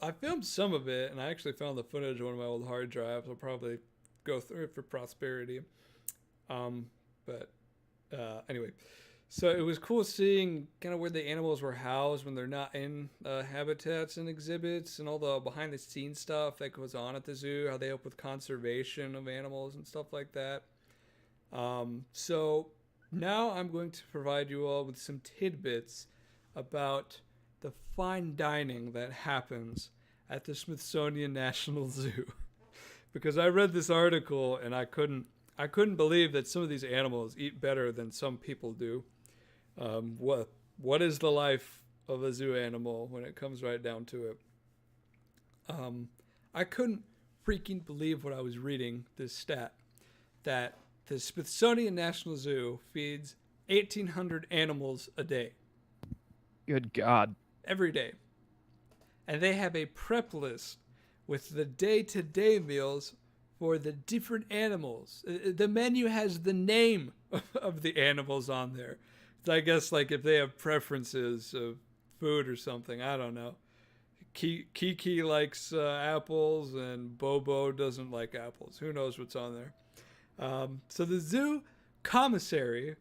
S1: I filmed some of it, and I actually found the footage on one of my old hard drives. I'll probably go through it for prosperity. But anyway, so it was cool seeing kind of where the animals were housed when they're not in habitats and exhibits, and all the behind the scenes stuff that goes on at the zoo, how they help with conservation of animals and stuff like that. So now I'm going to provide you all with some tidbits about the fine dining that happens at the Smithsonian National Zoo. Because I read this article and I couldn't believe that some of these animals eat better than some people do. What is the life of a zoo animal when it comes right down to it? I couldn't freaking believe what I was reading. This stat that the Smithsonian National Zoo feeds 1,800 animals a day,
S2: Good God.
S1: every day, and they have a prep list with the day-to-day meals for the different animals. The menu has the name of the animals on there. So I guess like if they have preferences of food or something, I don't know. Kiki likes apples and Bobo doesn't like apples. Who knows what's on there? So the zoo commissary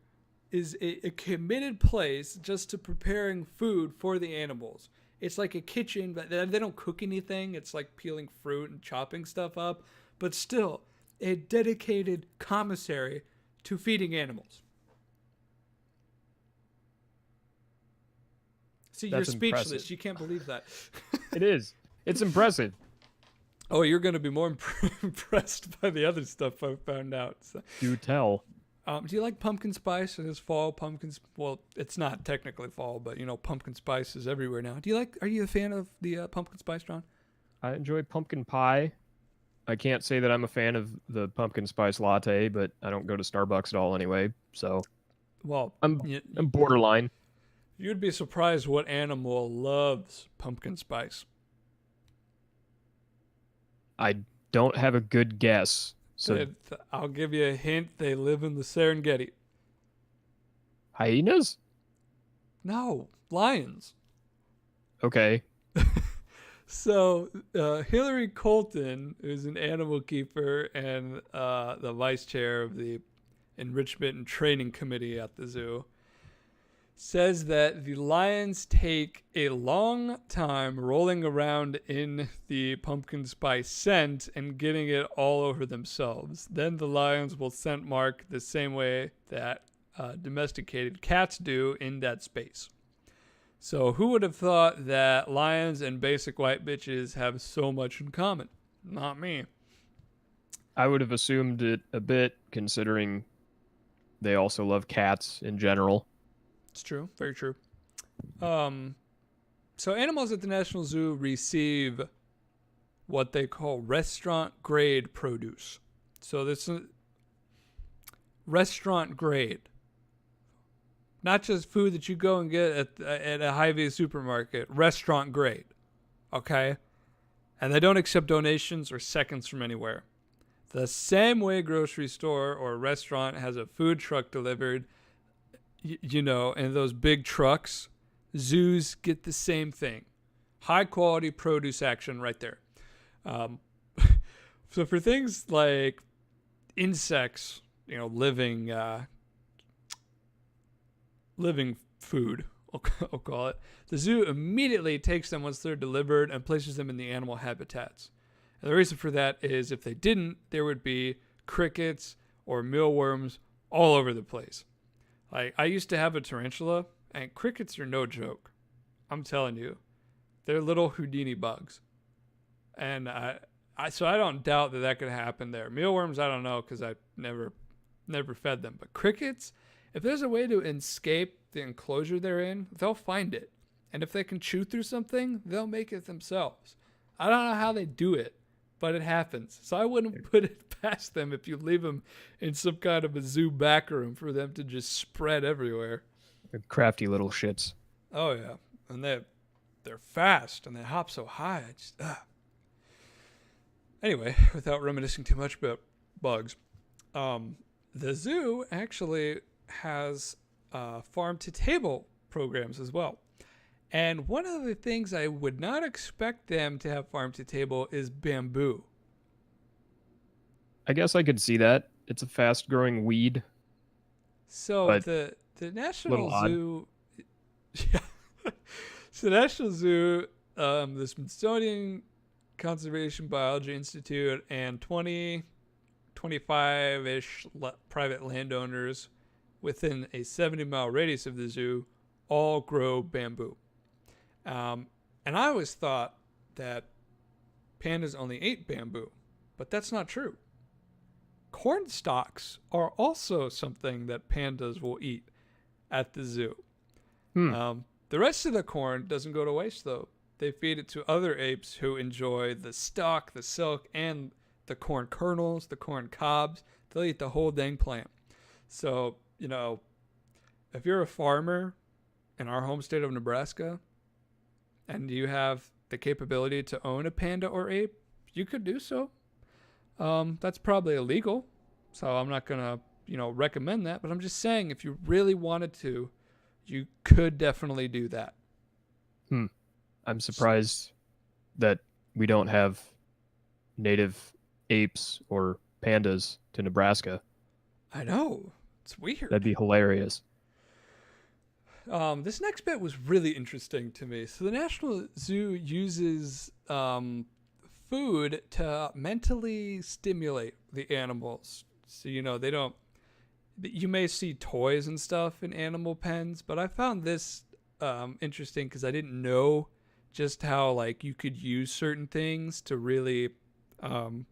S1: is a committed place just to preparing food for the animals. It's like a kitchen, but they don't cook anything. It's like peeling fruit and chopping stuff up, but still a dedicated commissary to feeding animals. See, you're
S2: That's
S1: speechless.
S2: impressive.
S1: You can't believe that.
S2: It is. It's impressive.
S1: Oh, you're going to be more impressed by the other stuff I found out. So,
S2: Do tell.
S1: do you like pumpkin spice? It is fall. Pumpkins. Well, it's not technically fall, but pumpkin spice is everywhere now. Are you a fan of the pumpkin spice, John?
S2: I enjoy pumpkin pie. I can't say that I'm a fan of the pumpkin spice latte, but I don't go to Starbucks at all anyway. So
S1: Well,
S2: I'm borderline.
S1: you'd be surprised what animal loves pumpkin spice.
S2: I don't have a good guess. So
S1: I'll give you a hint. They live in the Serengeti.
S2: hyenas?
S1: No, lions.
S2: Okay.
S1: So Hillary Colton, who's an animal keeper and the vice chair of the Enrichment and Training Committee at the zoo, says that the lions take a long time rolling around in the pumpkin spice scent and getting it all over themselves. Then the lions will scent mark the same way that domesticated cats do in that space. So who would have thought that lions and basic white bitches have so much in common? Not me.
S2: I would have assumed it a bit, considering they also love cats in general.
S1: It's true. Very true. So animals at the National Zoo receive what they call restaurant grade produce. So this is restaurant grade, not just food that you go and get at a Hy-Vee supermarket. Restaurant grade, okay? And they don't accept donations or seconds from anywhere. The same way a grocery store or a restaurant has a food truck delivered, in those big trucks, zoos get the same thing. High quality produce action right there. Um, so for things like insects, living food, I'll call it, the zoo immediately takes them once they're delivered and places them in the animal habitats. And the reason for that is if they didn't, there would be crickets or mealworms all over the place. Like, I used to have a tarantula, and crickets are no joke. I'm telling you. They're little Houdini bugs. And so I don't doubt that could happen there. Mealworms, I don't know, because I never fed them. But crickets, if there's a way to escape the enclosure they're in, they'll find it. And if they can chew through something, they'll make it themselves. I don't know how they do it, but it happens. So I wouldn't put it past them if you leave them in some kind of a zoo back room for them to just spread everywhere.
S2: They're crafty little shits.
S1: Oh, yeah. And they're fast, and they hop so high. Anyway, without reminiscing too much about bugs, the zoo actually has farm-to-table programs as well. And one of the things I would not expect them to have farm-to-table is bamboo.
S2: I guess I could see that. It's a fast-growing weed.
S1: So the National Zoo... Yeah. So the National Zoo, the Smithsonian Conservation Biology Institute, and 25-ish private landowners within a 70-mile radius of the zoo all grow bamboo. And I always thought that pandas only ate bamboo, but that's not true. Corn stalks are also something that pandas will eat at the zoo. The rest of the corn doesn't go to waste, though. They feed it to other apes who enjoy the stalk, the silk, and the corn kernels, the corn cobs. They'll eat the whole dang plant. So, if you're a farmer in our home state of Nebraska and you have the capability to own a panda or ape, you could do so. That's probably illegal, so I'm not going to, recommend that. But I'm just saying, if you really wanted to, you could definitely do that.
S2: I'm surprised that we don't have native apes or pandas to Nebraska.
S1: I know. It's weird.
S2: That'd be hilarious.
S1: This next bit was really interesting to me. So the National Zoo uses food to mentally stimulate the animals. So, they don't... You may see toys and stuff in animal pens, but I found this interesting because I didn't know just how, you could use certain things to really, kind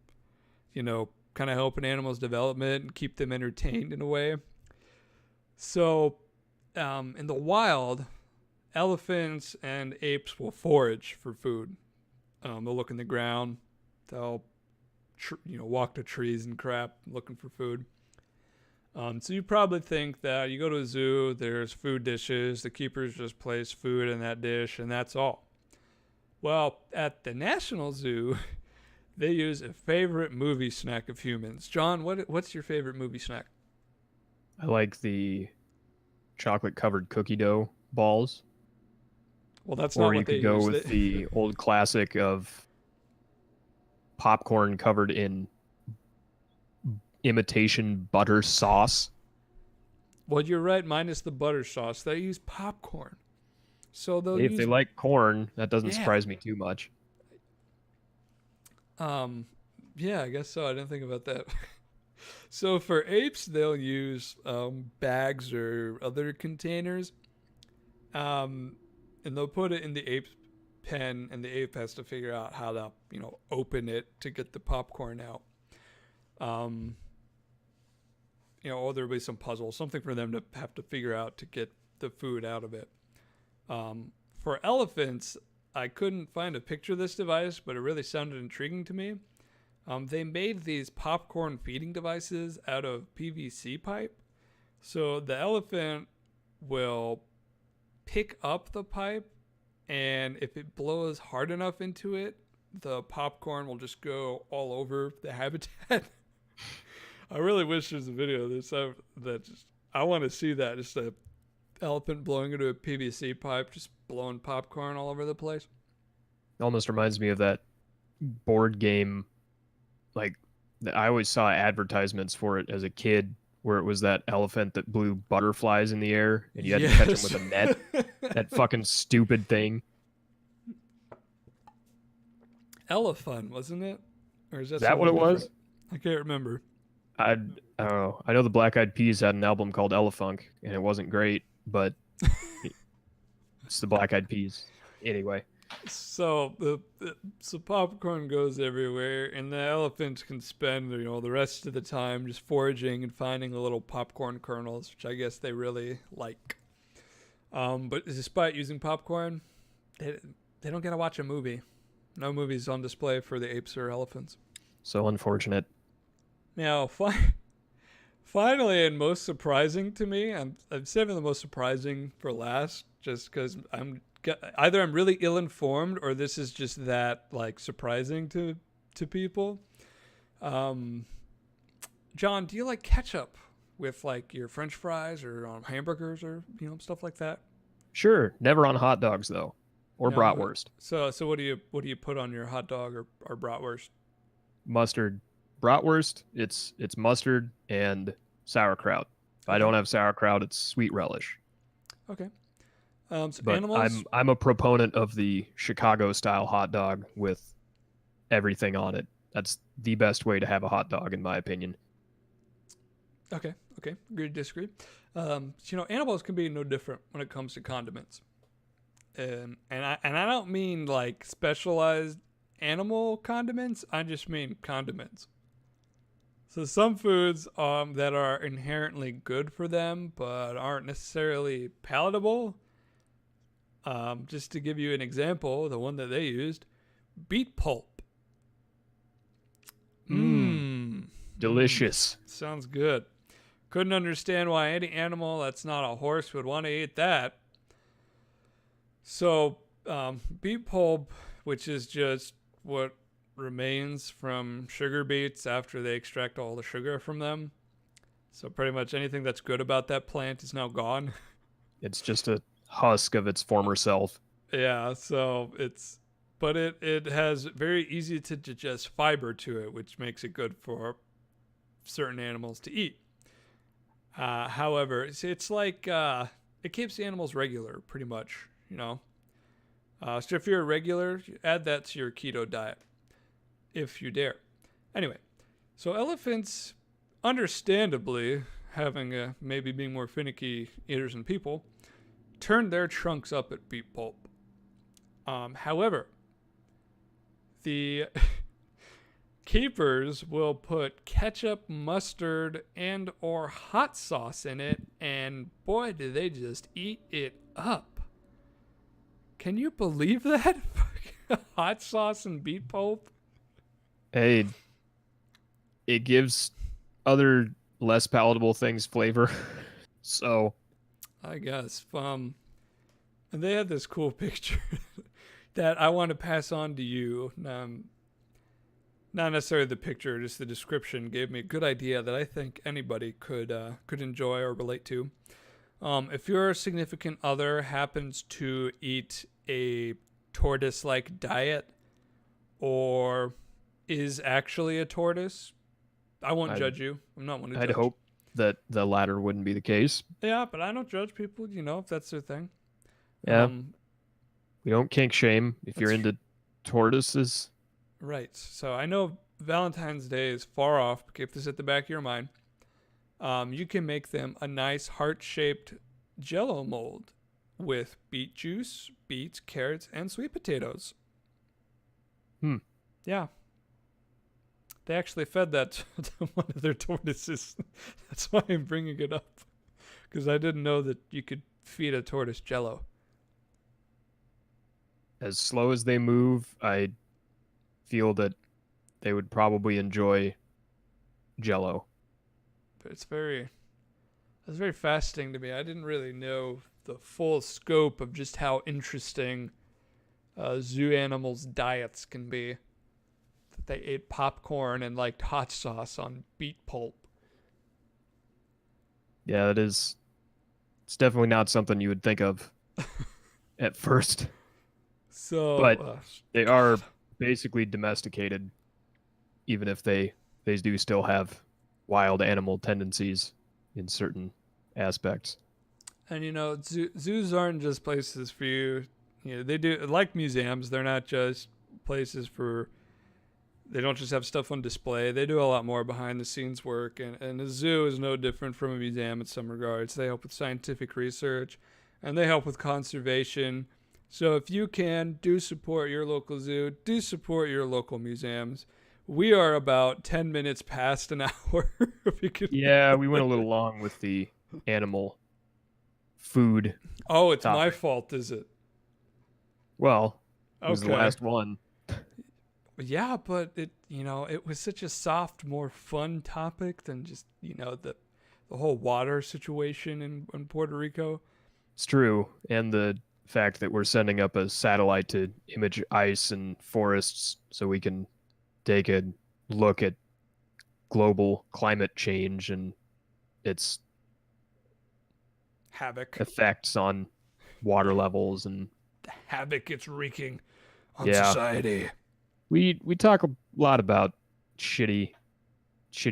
S1: of help an animal's development and keep them entertained in a way. So, in the wild, elephants and apes will forage for food. They'll look in the ground. They'll, walk to trees and crap looking for food. So you probably think that you go to a zoo, there's food dishes, the keepers just place food in that dish, and that's all. Well, at the National Zoo, they use a favorite movie snack of humans. John, what's your favorite movie snack?
S2: I like the chocolate-covered cookie dough balls.
S1: Well, that's not what they use.
S2: Or you could go with the old classic of popcorn covered in imitation butter sauce.
S1: Well, you're right, minus the butter sauce. They use popcorn. So
S2: if they like corn, that doesn't surprise me too much.
S1: Yeah, I guess so. I didn't think about that. So for apes, they'll use bags or other containers. And they'll put it in the ape's pen, and the ape has to figure out how to, open it to get the popcorn out. Or there'll be some puzzle, something for them to have to figure out to get the food out of it. For elephants, I couldn't find a picture of this device, but it really sounded intriguing to me. They made these popcorn feeding devices out of PVC pipe. So the elephant will pick up the pipe, and if it blows hard enough into it, the popcorn will just go all over the habitat. I really wish there's a video of this. I want to see that. Just a elephant blowing into a PVC pipe, just blowing popcorn all over the place.
S2: It almost reminds me of that board game. Like, I always saw advertisements for it as a kid, where it was that elephant that blew butterflies in the air, and you had to catch them with a net. That fucking stupid thing.
S1: Elephant, wasn't it? Or is
S2: Is that what it was?
S1: I can't remember.
S2: I don't know. I know the Black Eyed Peas had an album called Elefunk, and it wasn't great, but it's the Black Eyed Peas. Anyway.
S1: So so popcorn goes everywhere, and the elephants can spend the rest of the time just foraging and finding the little popcorn kernels, which I guess they really like. But despite using popcorn, they don't get to watch a movie. No movies on display for the apes or elephants.
S2: So unfortunate.
S1: Now, finally, and most surprising to me, I'm saving the most surprising for last, just because either I'm really ill-informed or this is just that like surprising to people. John, do you like ketchup with like your French fries or on hamburgers or stuff like that?
S2: Sure, never on hot dogs though, or
S1: No,
S2: bratwurst.
S1: So what do you put on your hot dog or bratwurst?
S2: Mustard. Bratwurst, it's mustard and sauerkraut. If I don't have sauerkraut, it's sweet relish.
S1: Okay. So
S2: But
S1: animals.
S2: I'm a proponent of the Chicago style hot dog with everything on it. That's the best way to have a hot dog, in my opinion.
S1: Okay. Agree to disagree. Animals can be no different when it comes to condiments. And I don't mean like specialized animal condiments. I just mean condiments. So some foods that are inherently good for them but aren't necessarily palatable. Just to give you an example, the one that they used, beet pulp.
S2: Delicious.
S1: Sounds good. Couldn't understand why any animal that's not a horse would want to eat that. So, beet pulp, which is just what remains from sugar beets after they extract all the sugar from them. So pretty much anything that's good about that plant is now gone.
S2: It's just a husk of its former self.
S1: Yeah, so it has very easy to digest fiber to it, which makes it good for certain animals to eat. However, it's like it keeps the animals regular, pretty much. So if you're a regular, add that to your keto diet, if you dare. Anyway, so elephants, understandably, having maybe being more finicky eaters than people, turn their trunks up at beet pulp. However, the keepers will put ketchup, mustard, and or hot sauce in it, and boy, do they just eat it up. Can you believe that? Hot sauce and beet pulp?
S2: Hey, it gives other less palatable things flavor. So,
S1: I guess. And they had this cool picture that I want to pass on to you. Not necessarily the picture, just the description gave me a good idea that I think anybody could enjoy or relate to. If your significant other happens to eat a tortoise-like diet or is actually a tortoise, I won't judge you. I'm not one to judge.
S2: I'd hope that the latter wouldn't be the case.
S1: Yeah, but I don't judge people, if that's their thing.
S2: Yeah. We don't kink shame if you're into tortoises.
S1: Right. So I know Valentine's Day is far off, but keep this at the back of your mind. You can make them a nice heart-shaped Jell-O mold with beet juice, beets, carrots, and sweet potatoes. Yeah. They actually fed that to one of their tortoises. That's why I'm bringing it up. Because I didn't know that you could feed a tortoise Jell-O.
S2: As slow as they move, I feel that they would probably enjoy Jello.
S1: But it's very fascinating to me. I didn't really know the full scope of just how interesting zoo animals' diets can be. That they ate popcorn and liked hot sauce on beet pulp.
S2: Yeah, it's definitely not something you would think of at first,
S1: So,
S2: but they
S1: God.
S2: are basically domesticated, even if they do still have wild animal tendencies in certain aspects.
S1: And zoos aren't just places for you. They do like museums. They're not just places for. They don't just have stuff on display. They do a lot more behind the scenes work. And a zoo is no different from a museum in some regards. They help with scientific research, and they help with conservation. So if you can, do support your local zoo. Do support your local museums. We are about 10 minutes past an hour. If you could.
S2: Yeah, we went a little long with the animal food
S1: Oh, it's my
S2: topic.
S1: fault, is it?
S2: Well, it was the
S1: Okay.
S2: last one.
S1: Yeah, but it was such a soft, more fun topic than just, the whole water situation in Puerto Rico.
S2: It's true. And the fact that we're sending up a satellite to image ice and forests so we can take a look at global climate change and its
S1: Havoc.
S2: effects on water levels. And
S1: The havoc it's wreaking on
S2: yeah,
S1: society.
S2: we talk a lot about shitty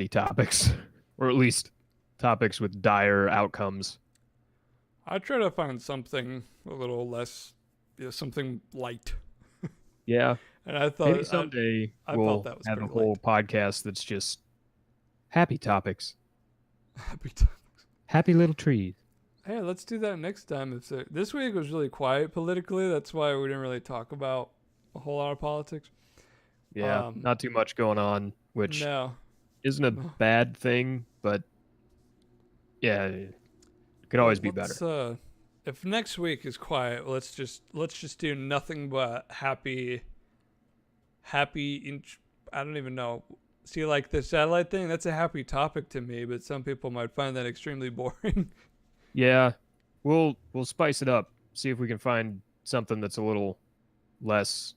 S2: topics, or at least topics with dire outcomes.
S1: I try to find something a little less, something light.
S2: Yeah,
S1: And I
S2: maybe
S1: thought
S2: someday
S1: I felt
S2: we'll
S1: that was
S2: have a
S1: pretty
S2: whole
S1: light.
S2: podcast that's just happy topics,
S1: Happy time.
S2: happy little trees.
S1: Hey, let's do that next time. This week was really quiet politically. That's why we didn't really talk about a whole lot of politics.
S2: Yeah,
S1: Um,
S2: not too much going on, which
S1: no.
S2: isn't a bad thing, but yeah, it could always
S1: Well,
S2: be better.
S1: if next week is quiet, let's just do nothing but happy. I don't even know. See, like the satellite thing, that's a happy topic to me, but some people might find that extremely boring.
S2: Yeah, we'll spice it up. See if we can find something that's a little less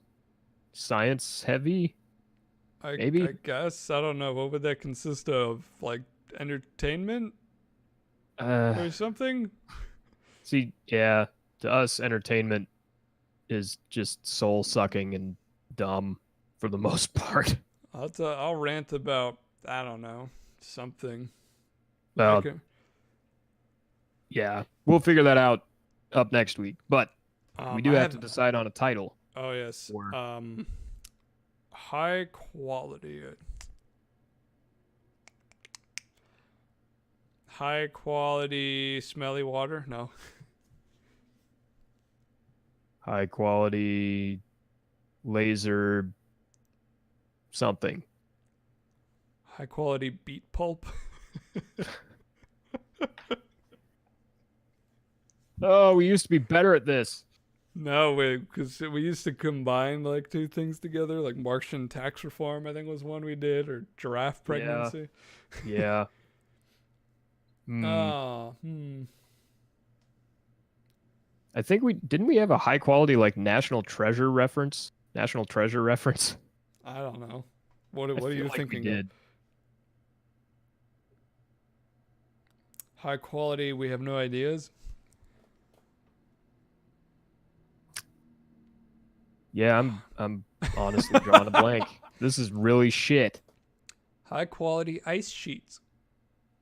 S2: science heavy,
S1: I
S2: maybe.
S1: guess I don't know what would that consist of, like entertainment
S2: Uh,
S1: or something.
S2: see, yeah, to us, entertainment is just soul sucking and dumb for the most part.
S1: I'll rant about I don't know something. I
S2: Well,
S1: can.
S2: yeah, we'll figure that out up next week, but we do
S1: I
S2: have to
S1: have.
S2: decide on a title
S1: Oh yes.
S2: for
S1: High quality. High quality smelly water. No.
S2: high quality laser something.
S1: High quality beet pulp.
S2: Oh, we used to be better at this.
S1: No, because we used to combine like two things together, like Martian tax reform. I think was one we did, or giraffe
S2: Yeah,
S1: pregnancy.
S2: yeah. Hmm.
S1: Oh, hmm.
S2: I think we didn't we have a high quality like national treasure reference? National treasure reference?
S1: I don't know. What
S2: I
S1: What are
S2: feel
S1: you
S2: like we
S1: thinking of?
S2: did.
S1: High quality. We have no ideas.
S2: Yeah, I'm honestly drawing a blank. This is really shit.
S1: High quality ice sheets.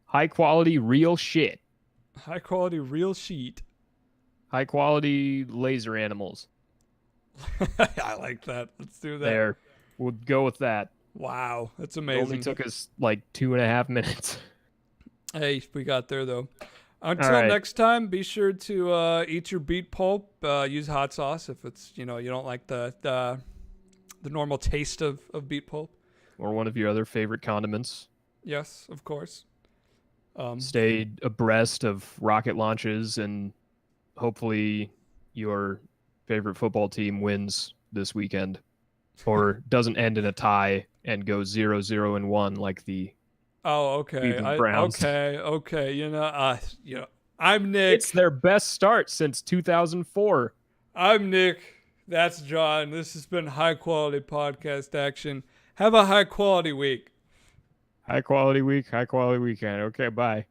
S2: High quality real shit.
S1: High quality real sheet.
S2: High quality laser animals.
S1: I like that. Let's do that.
S2: There. We'll go with that.
S1: Wow, that's
S2: It only
S1: amazing.
S2: took us like 2.5 minutes.
S1: Hey, we got there though.
S2: All
S1: Until
S2: right.
S1: next time, be sure to eat your beet pulp. Use hot sauce if it's you don't like the normal taste of beet pulp.
S2: Or one of your other favorite condiments.
S1: Yes, of course. Um,
S2: Stay abreast of rocket launches and hopefully your favorite football team wins this weekend. or doesn't end in a tie and go 0-0-1 like the
S1: Oh, okay.
S2: Cleveland Browns.
S1: Okay. I'm
S2: It's
S1: Nick.
S2: their best start since 2004.
S1: I'm Nick. That's John. This has been high quality podcast action. Have a high quality week.
S2: High quality week, high quality weekend. Okay, bye.